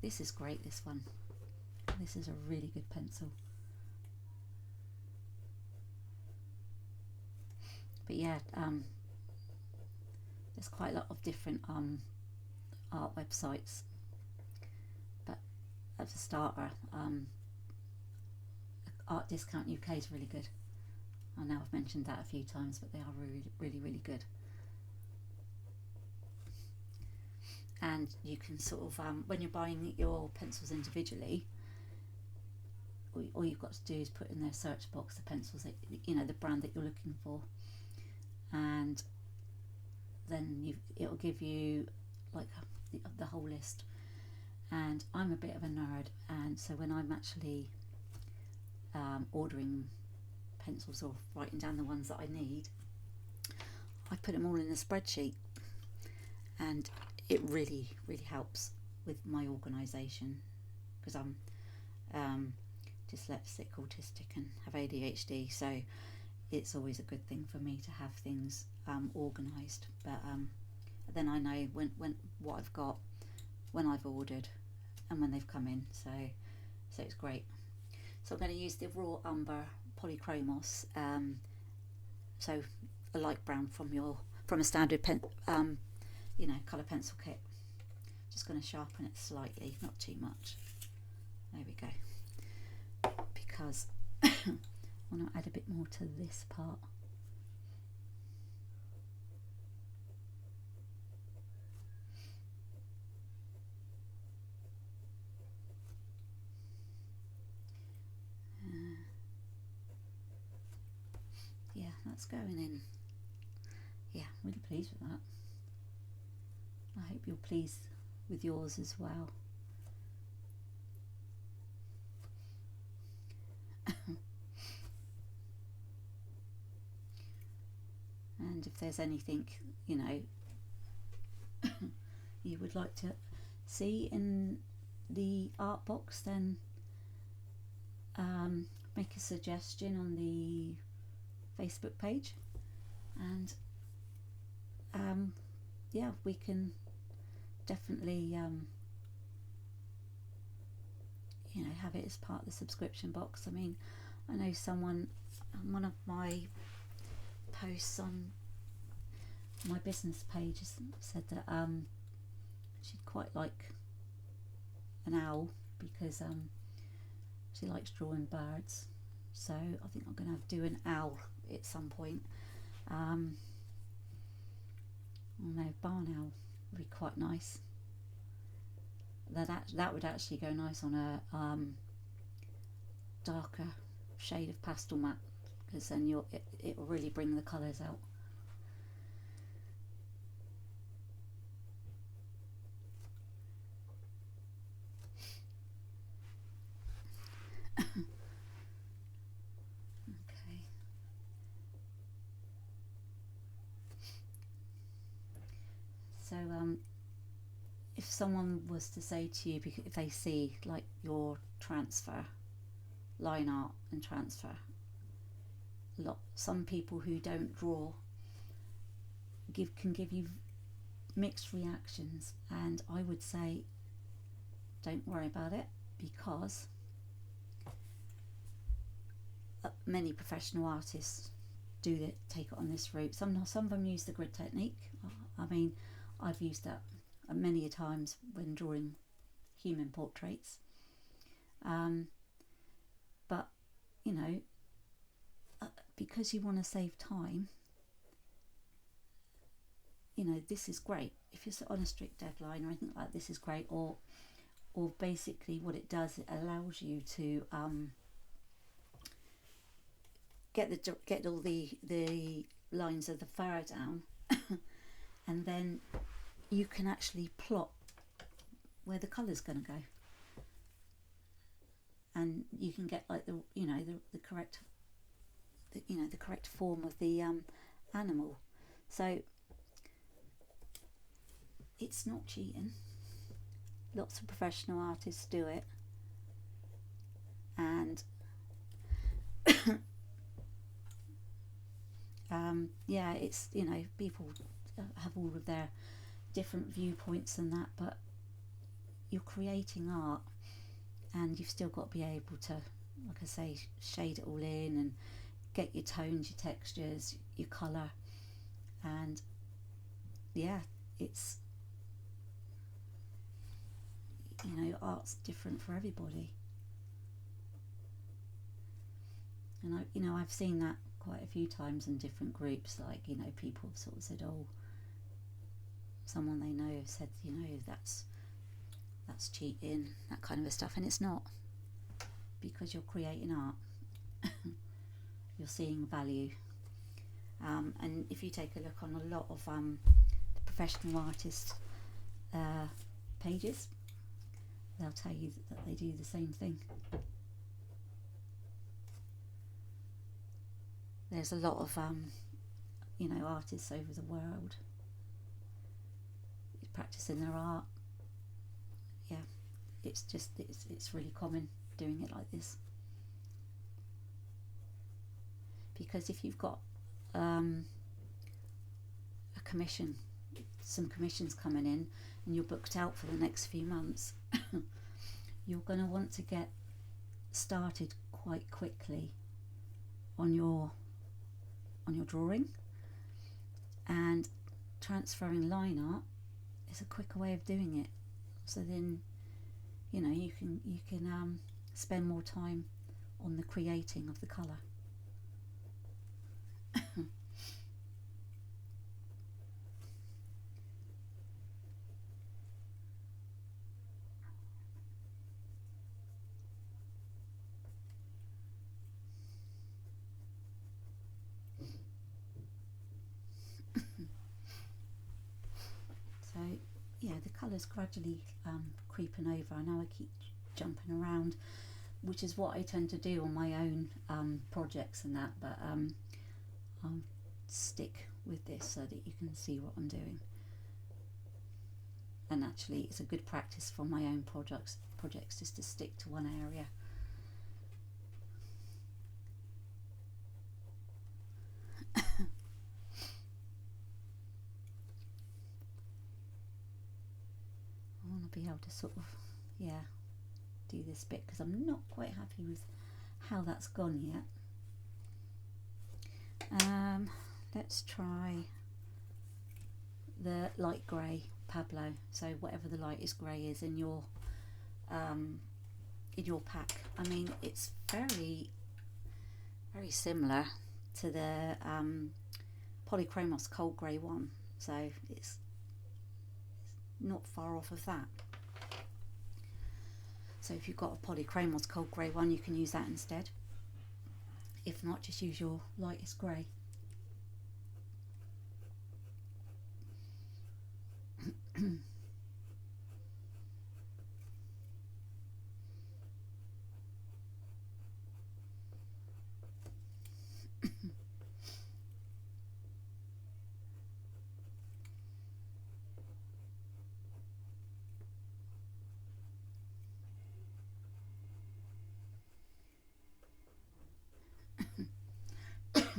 This is great, this one. This is a really good pencil. But yeah, there's quite a lot of different art websites. But as a starter, Art Discount UK is really good. I know I've mentioned that a few times, but they are really good. And you can sort of, when you're buying your pencils individually, all you've got to do is put in their search box the pencils that, you know, the brand that you're looking for, and then it'll give you like the whole list, and I'm a bit of a nerd, and so when I'm actually ordering pencils or writing down the ones that I need, I put them all in a spreadsheet, and it really helps with my organisation, because I'm dyslexic, autistic and have ADHD, so it's always a good thing for me to have things organised. But then I know when what I've got, when I've ordered, and when they've come in, so it's great. So I'm going to use the raw umber polychromos, so a light brown from a standard colour pencil kit. Just going to sharpen it slightly, not too much. There we go, because I want to add a bit more to this part. Yeah, that's going in. Yeah, I'm really pleased with that. I hope you're pleased with yours as well. And if there's anything, you would like to see in the art box, then make a suggestion on the Facebook page, and yeah, we can definitely have it as part of the subscription box. I mean, I know one of my posts on my business page said that she'd quite like an owl, because she likes drawing birds, so I think I'm going to do an owl at some point. Barn owl would be quite nice. That would actually go nice on a darker shade of pastel matte, because then it will really bring the colours out. Okay. So if someone was to say to you, if they see like your transfer, line art and transfer, some people who don't draw can give you mixed reactions, and I would say don't worry about it, because many professional artists take it on this route. Some of them use the grid technique. I mean, I've used that many a times when drawing human portraits, but because you want to save time, this is great. If you're on a strict deadline or anything like this is great. Or basically what it does, it allows you to get all the lines of the fur down and then you can actually plot where the colour's going to go, and you can get like the correct the correct form of the animal. So it's not cheating. Lots of professional artists do it, and yeah, it's people have all of their different viewpoints and that, but you're creating art, and you've still got to be able to, like I say, shade it all in and get your tones, your textures, your colour, and yeah, it's art's different for everybody. And I've seen that quite a few times in different groups, like people have sort of said, oh, someone they know have said, that's cheating, that kind of stuff, and it's not, because you're creating art. You're seeing value, and if you take a look on a lot of the professional artists pages, they'll tell you that they do the same thing. There's a lot of you know, artists over the world practicing their art. Yeah, it's just it's really common doing it like this, because if you've got a commission, some commissions coming in, and you're booked out for the next few months, you're going to want to get started quite quickly on your drawing, and transferring line art is a quicker way of doing it. So then, you know, you can spend more time on the creating of the colour. So yeah, the colour's gradually creeping over. I know I keep jumping around, which is what I tend to do on my own projects and that, but I'll stick with this so that you can see what I'm doing. And actually it's a good practice for my own projects just to stick to one area. I want to be able to sort of, yeah, do this bit, because I'm not quite happy with how that's gone yet. Let's try the light grey Pablo. So whatever the lightest grey is in your pack. I mean, it's very similar to the Polychromos cold grey one, so it's not far off of that. So if you've got a Polychromos cold grey one, you can use that instead. If not, just use your lightest grey.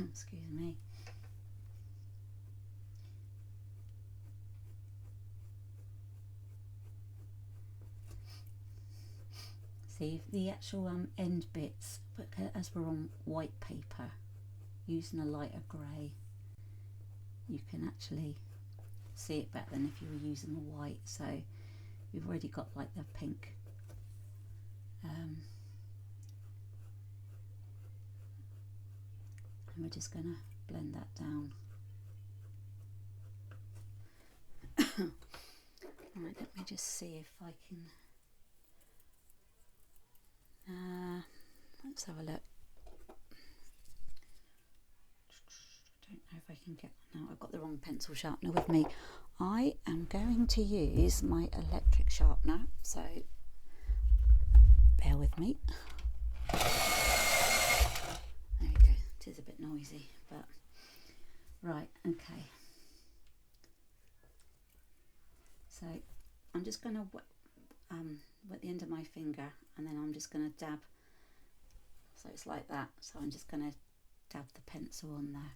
Excuse me. See, the actual end bits, but as we're on white paper, using a lighter grey, you can actually see it better than if you were using the white. So we've already got like the pink and we're just going to blend that down. Right, let me just see if I can let's have a look. I don't know if I can get one now. I've got the wrong pencil sharpener with me. I am going to use my electric sharpener, so bear with me. There we go. It is a bit noisy, but right, okay. So I'm just going to wet the end of my finger, and then I'm just going to dab. So it's like that. So I'm just going to dab the pencil on there,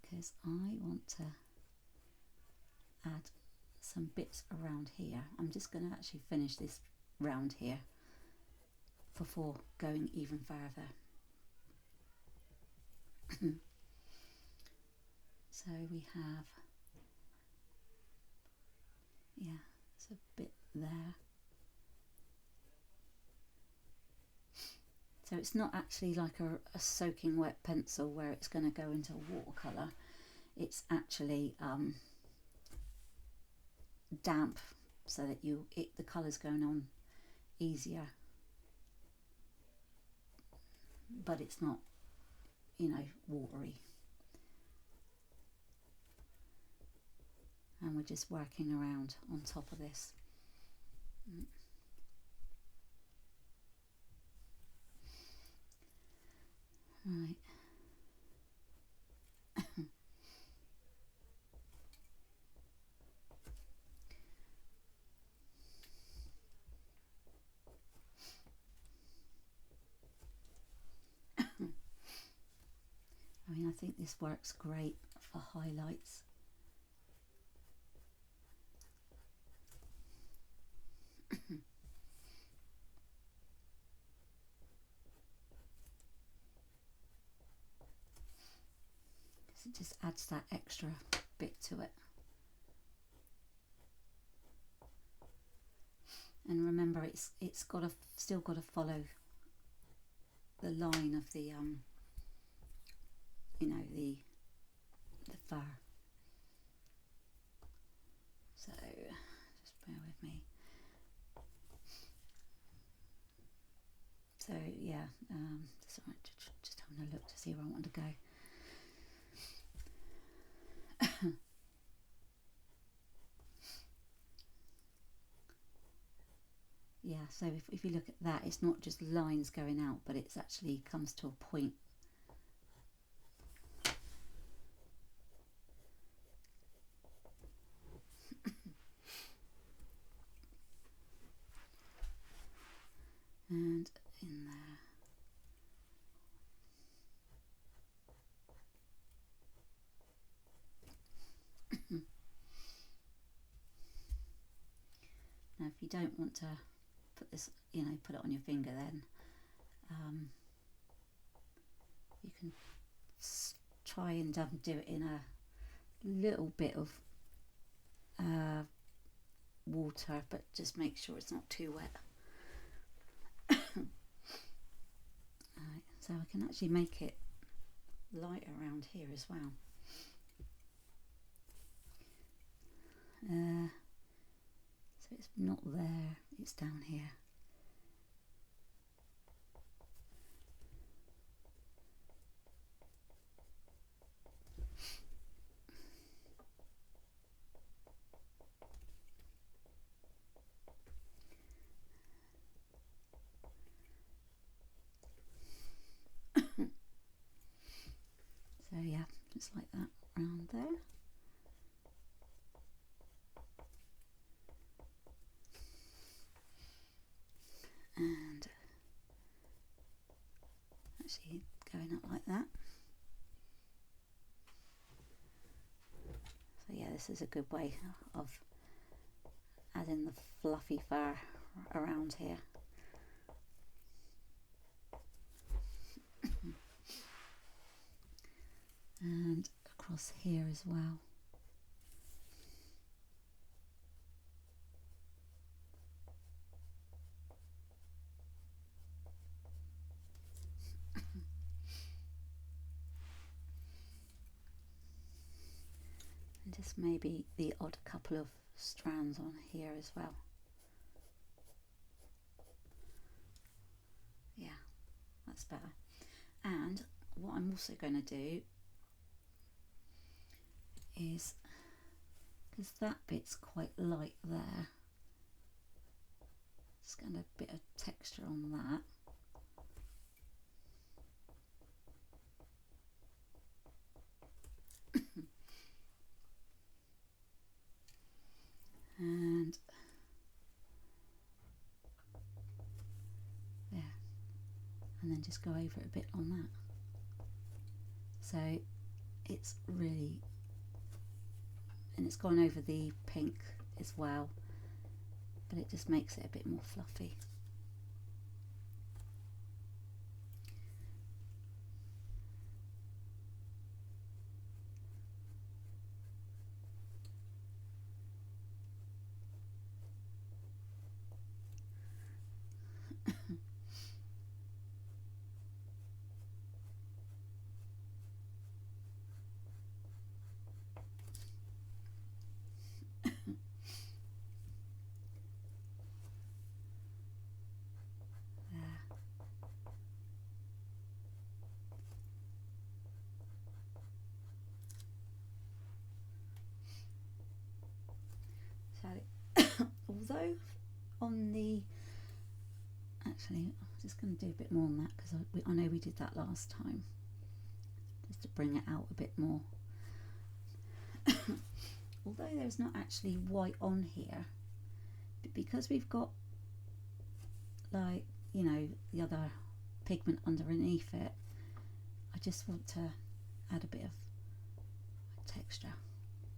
because I want to add some bits around here. I'm just going to actually finish this round here before going even further. So we have, yeah, it's a bit there. So it's not actually like a soaking wet pencil where it's going to go into a watercolour. It's actually damp, so that the colour's going on easier. But it's not, you know, watery. And we're just working around on top of this. Right. I mean, I think this works great for highlights. It just adds that extra bit to it. And remember, it's got to still got to follow the line of the you know, the fur. So just bear with me. So yeah, sorry, just having a look to see where I want to go. Yeah, so if you look at that, it's not just lines going out, but it's actually comes to a point. And in there. Now, if you don't want to put this, you know, put it on your finger, then you can try and do it in a little bit of water, but just make sure it's not too wet. Right, so I can actually make it lighter around here as well. So it's not there, it's down here. So yeah, just like that around there. And actually going up like that. So yeah, this is a good way of adding the fluffy fur around here. And across here as well. And just maybe the odd couple of strands on here as well. Yeah, that's better. And what I'm also going to do is, because that bit's quite light there, just get a bit of texture on that. And there, and then just go over it a bit on that. So it's really, and it's gone over the pink as well, but it just makes it a bit more fluffy. So although on the, actually I'm just going to do a bit more on that because I know we did that last time, just to bring it out a bit more. Although there's not actually white on here, but because we've got, like, you know, the other pigment underneath it, I just want to add a bit of texture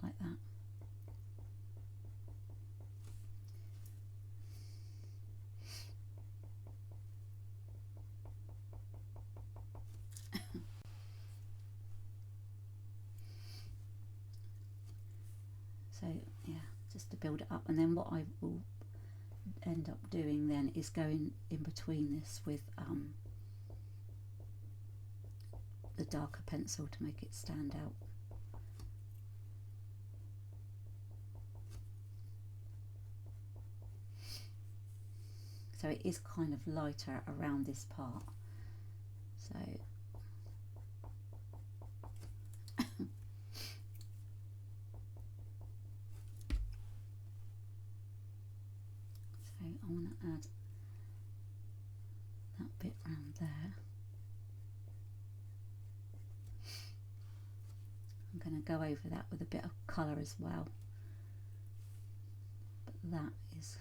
like that. So yeah, just to build it up, and then what I will end up doing then is going in between this with the darker pencil to make it stand out. So it is kind of lighter around this part. So I want to add that bit round there. I'm going to go over that with a bit of colour as well, but that is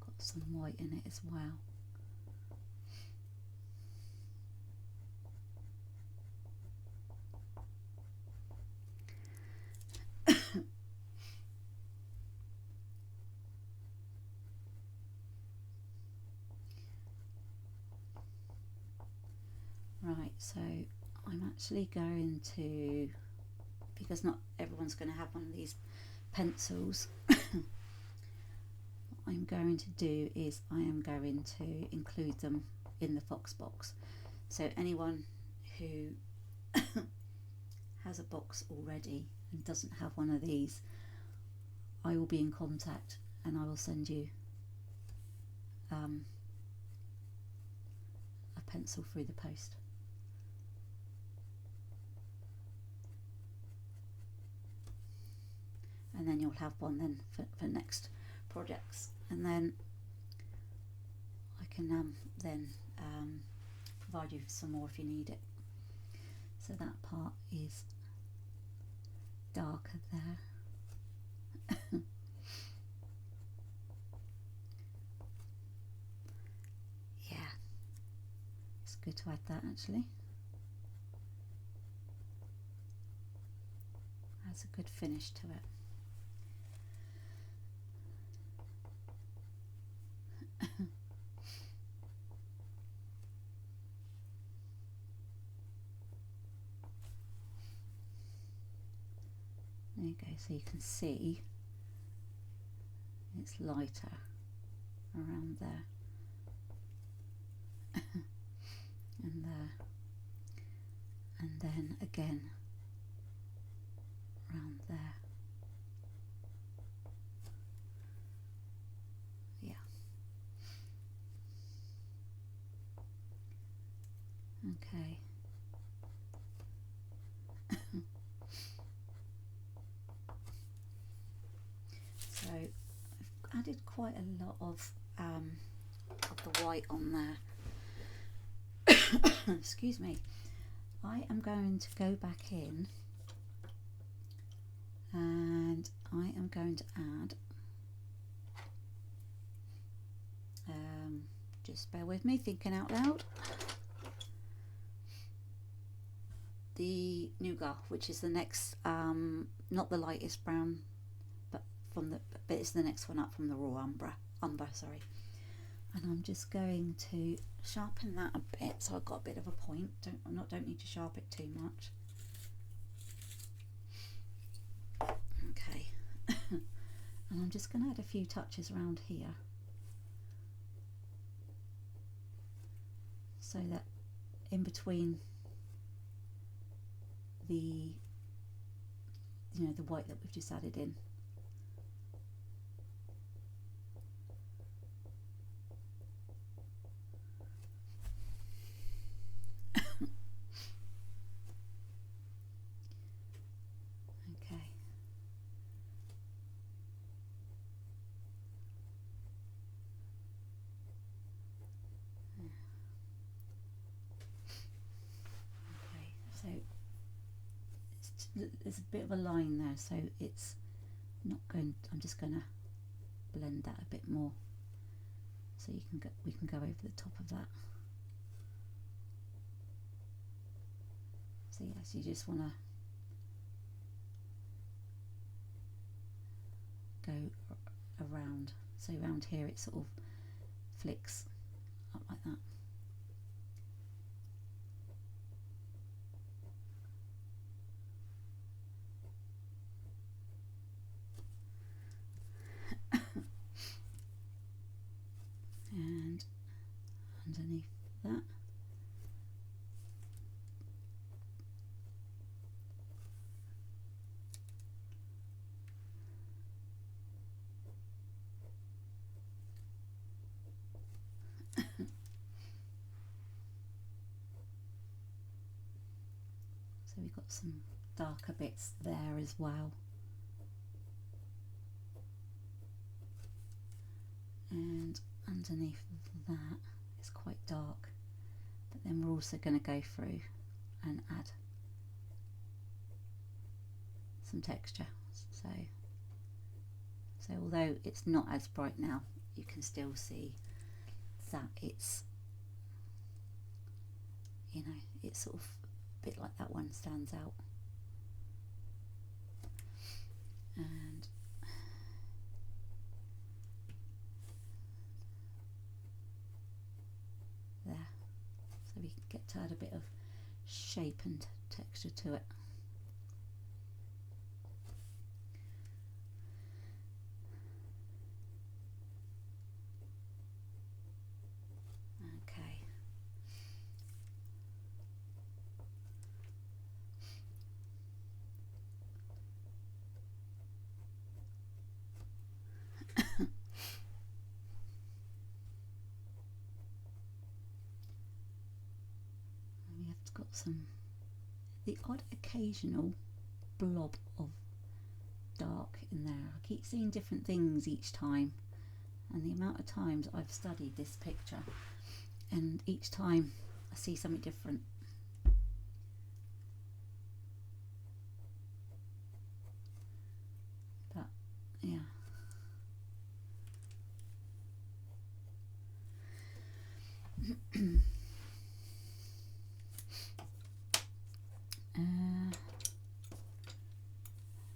got some white in it as well. Right, so I'm actually going to, because not everyone's going to have one of these pencils, what I'm going to do is I am going to include them in the Foxbox. So anyone who has a box already and doesn't have one of these, I will be in contact and I will send you a pencil through the post. And then you'll have one then for next projects, and then I can then provide you some more if you need it. So that part is darker there. Yeah, it's good to add that actually. Adds a good finish to it. There you go, so you can see it's lighter around there and there, and then again around there. Yeah. Okay. So I've added quite a lot of the white on there. Excuse me. I am going to go back in and I am going to add, just bear with me, thinking out loud, the Nougat, which is the next, not the lightest brown, but it's the next one up from the raw umber, sorry. And I'm just going to sharpen that a bit, so I've got a bit of a point. Don't need to sharpen it too much. Okay. And I'm just going to add a few touches around here, so that in between the white that we've just added in. Okay. there's a bit of a line there, so it's not going. I'm just going to blend that a bit more, so we can go over the top of that. So yes, you just want to go around. So around here it sort of flicks up like that. And underneath that, so we've got some darker bits there as well. And underneath that it's quite dark, but then we're also going to go through and add some texture. So although it's not as bright now, you can still see that it's, you know, it's sort of a bit like that one stands out. And there, so we can get to add a bit of shape and texture to it. Okay. We have got the odd occasional blob of dark in there. I keep seeing different things each time, and the amount of times I've studied this picture, and each time I see something different. But yeah.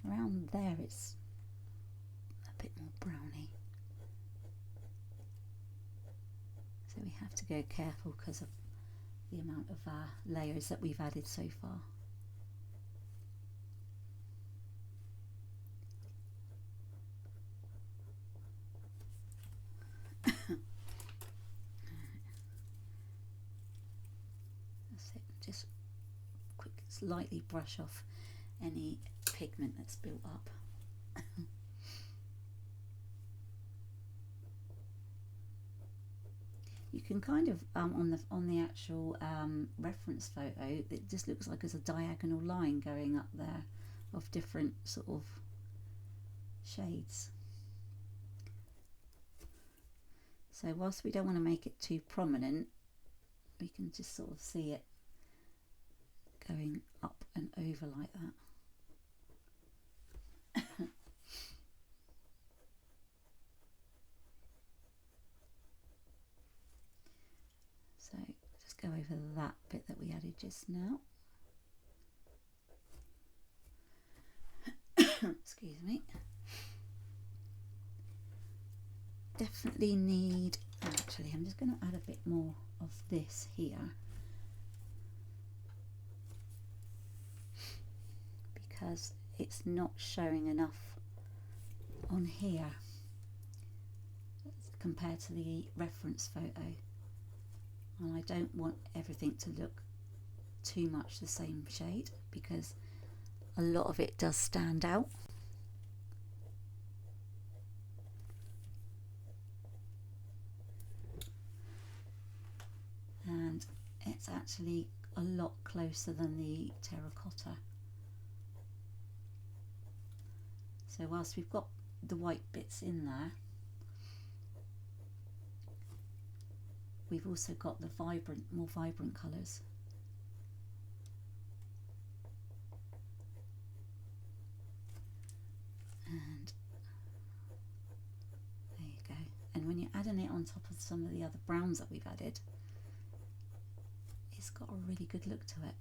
Around there it's a bit more browny, so we have to go careful because of the amount of layers that we've added so far. That's it. Just quick, slightly brush off any pigment that's built up. You can kind of on the actual reference photo, it just looks like there's a diagonal line going up there of different sort of shades. So whilst we don't want to make it too prominent, we can just sort of see it going up and over like that. So just go over that bit that we added just now. Excuse me. Definitely need, actually I'm just going to add a bit more of this here, because it's not showing enough on here compared to the reference photo, and I don't want everything to look too much the same shade because a lot of it does stand out. And it's actually a lot closer than the terracotta. So whilst we've got the white bits in there, we've also got the more vibrant colours. mean, when you're adding it on top of some of the other browns that we've added, it's got a really good look to it.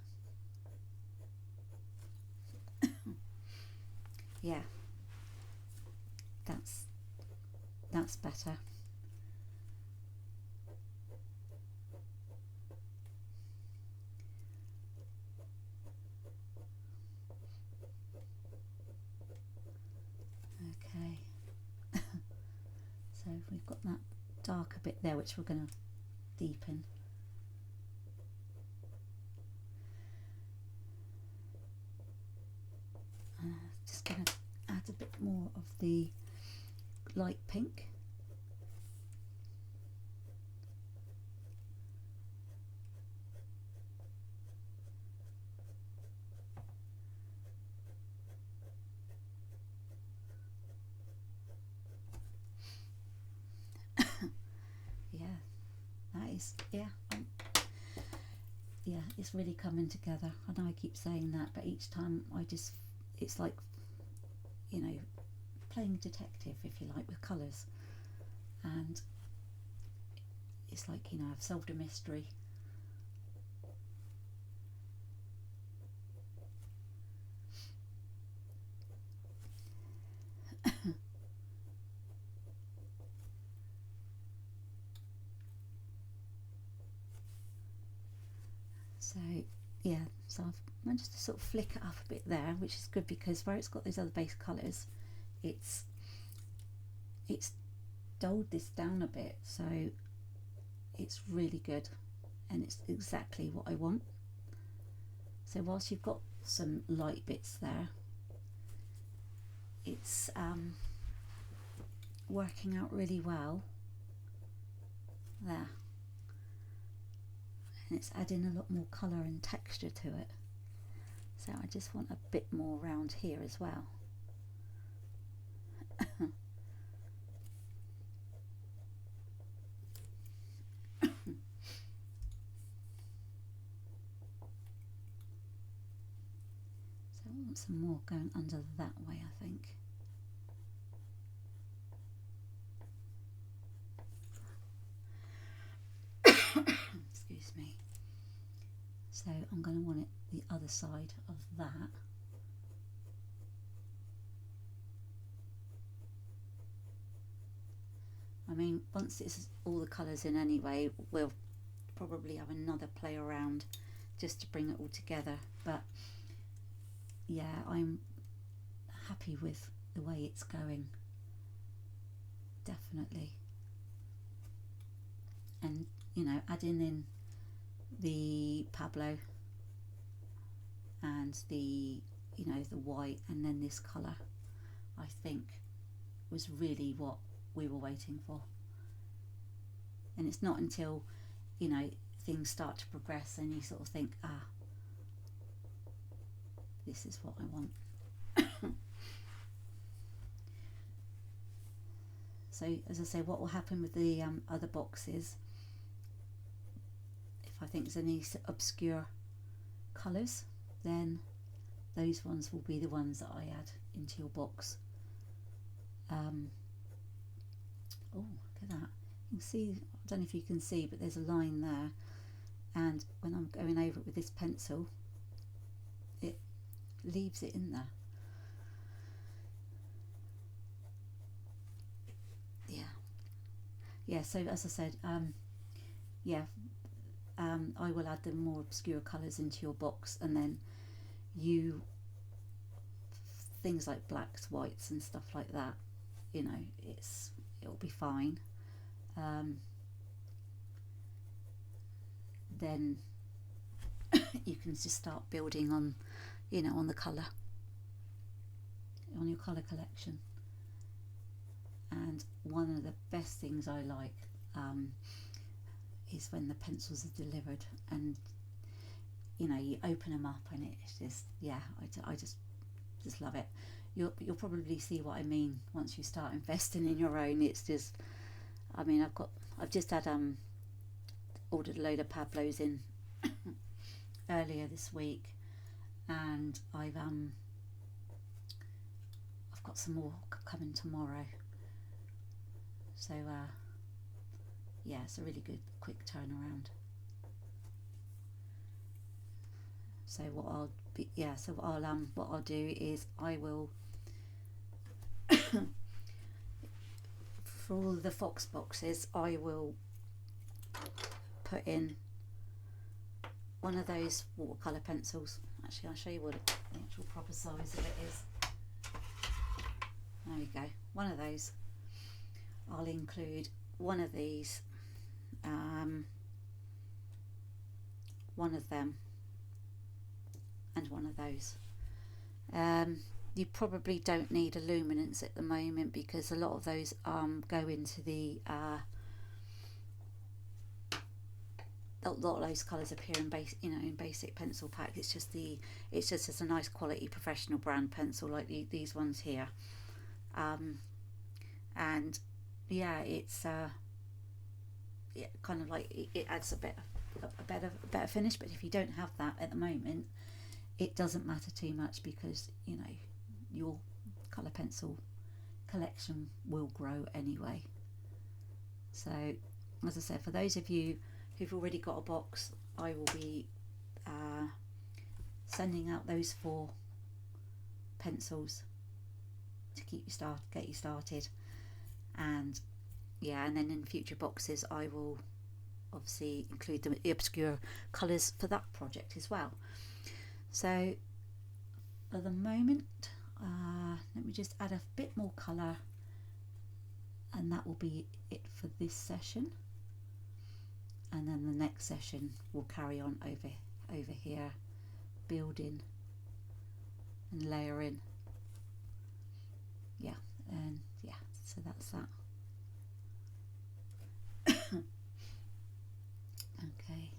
Yeah, that's better. Okay. So we've got that darker bit there, which we're going to deepen. Just going to add a bit more of the light pink. Yeah, that is, yeah, yeah, it's really coming together. I know I keep saying that, but each time it's like, you know, playing detective, if you like, with colours. And it's like, you know, I've solved a mystery. So yeah, so I've managed to sort of flick it up a bit there, which is good because where it's got those other base colours, it's dulled this down a bit, so it's really good and it's exactly what I want. So whilst you've got some light bits there, it's working out really well there, and it's adding a lot more colour and texture to it. So I just want a bit more around here as well. So I want some more going under that way, I think. Excuse me. So I'm going to want it the other side of that. I mean, once it's all the colours in anyway, we'll probably have another play around just to bring it all together. But yeah, I'm happy with the way it's going, definitely. And you know, adding in the Pablo and the, you know, the white and then this colour, I think was really what we were waiting for. And it's not until, you know, things start to progress and you sort of think, this is what I want. So as I say, what will happen with the other boxes, if I think there's any obscure colours, then those ones will be the ones that I add into your box. Oh, look at that. You can see, I don't know if you can see, but there's a line there, and when I'm going over it with this pencil, it leaves it in there. Yeah, so as I said, I will add the more obscure colours into your box, and then you, things like blacks, whites and stuff like that, you know, it'll be fine. Then you can just start building on, you know, on the colour, on your colour collection. And one of the best things I like is when the pencils are delivered, and you know, you open them up and it's just, yeah, I just love it. You'll probably see what I mean once you start investing in your own. It's just, I mean, I've just had ordered a load of Pablos in earlier this week, and I've got some more coming tomorrow. So yeah, it's a really good quick turnaround. So what I'll do is I will for all the fox boxes I will put in one of those watercolour pencils. Actually, I'll show you what the actual proper size of it is. There we go, one of those. I'll include one of these, one of them, and one of those. You probably don't need illuminance at the moment because a lot of those go into the a lot of those colours appear in basic pencil packs. It's just as a nice quality professional brand pencil like these ones here, and yeah, it's kind of like it adds a better finish. But if you don't have that at the moment, it doesn't matter too much because your colour pencil collection will grow anyway. So as I said, for those of you who've already got a box, I will be sending out those 4 pencils to get you started, and then in future boxes I will obviously include the obscure colours for that project as well. So for the moment, let me just add a bit more colour, and that will be it for this session. And then the next session will carry on over here, building and layering. Yeah, and yeah, so that's that. Okay.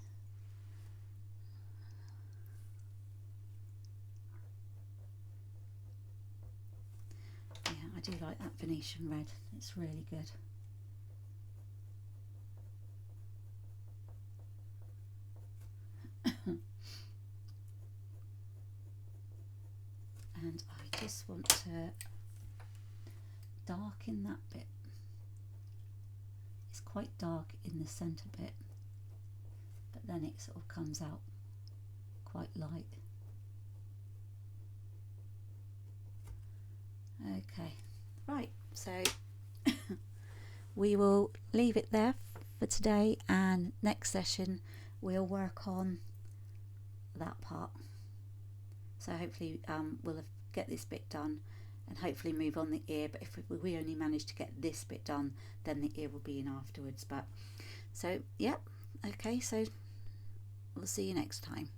Yeah, I do like that Venetian red. It's really good. And I just want to darken that bit. It's quite dark in the centre bit, but then it sort of comes out quite light. Okay, right, so we will leave it there for today, and next session we'll work on that part. So hopefully we'll get this bit done and hopefully move on the ear, but if we only manage to get this bit done, then the ear will be in afterwards. But so yeah, okay, so we'll see you next time.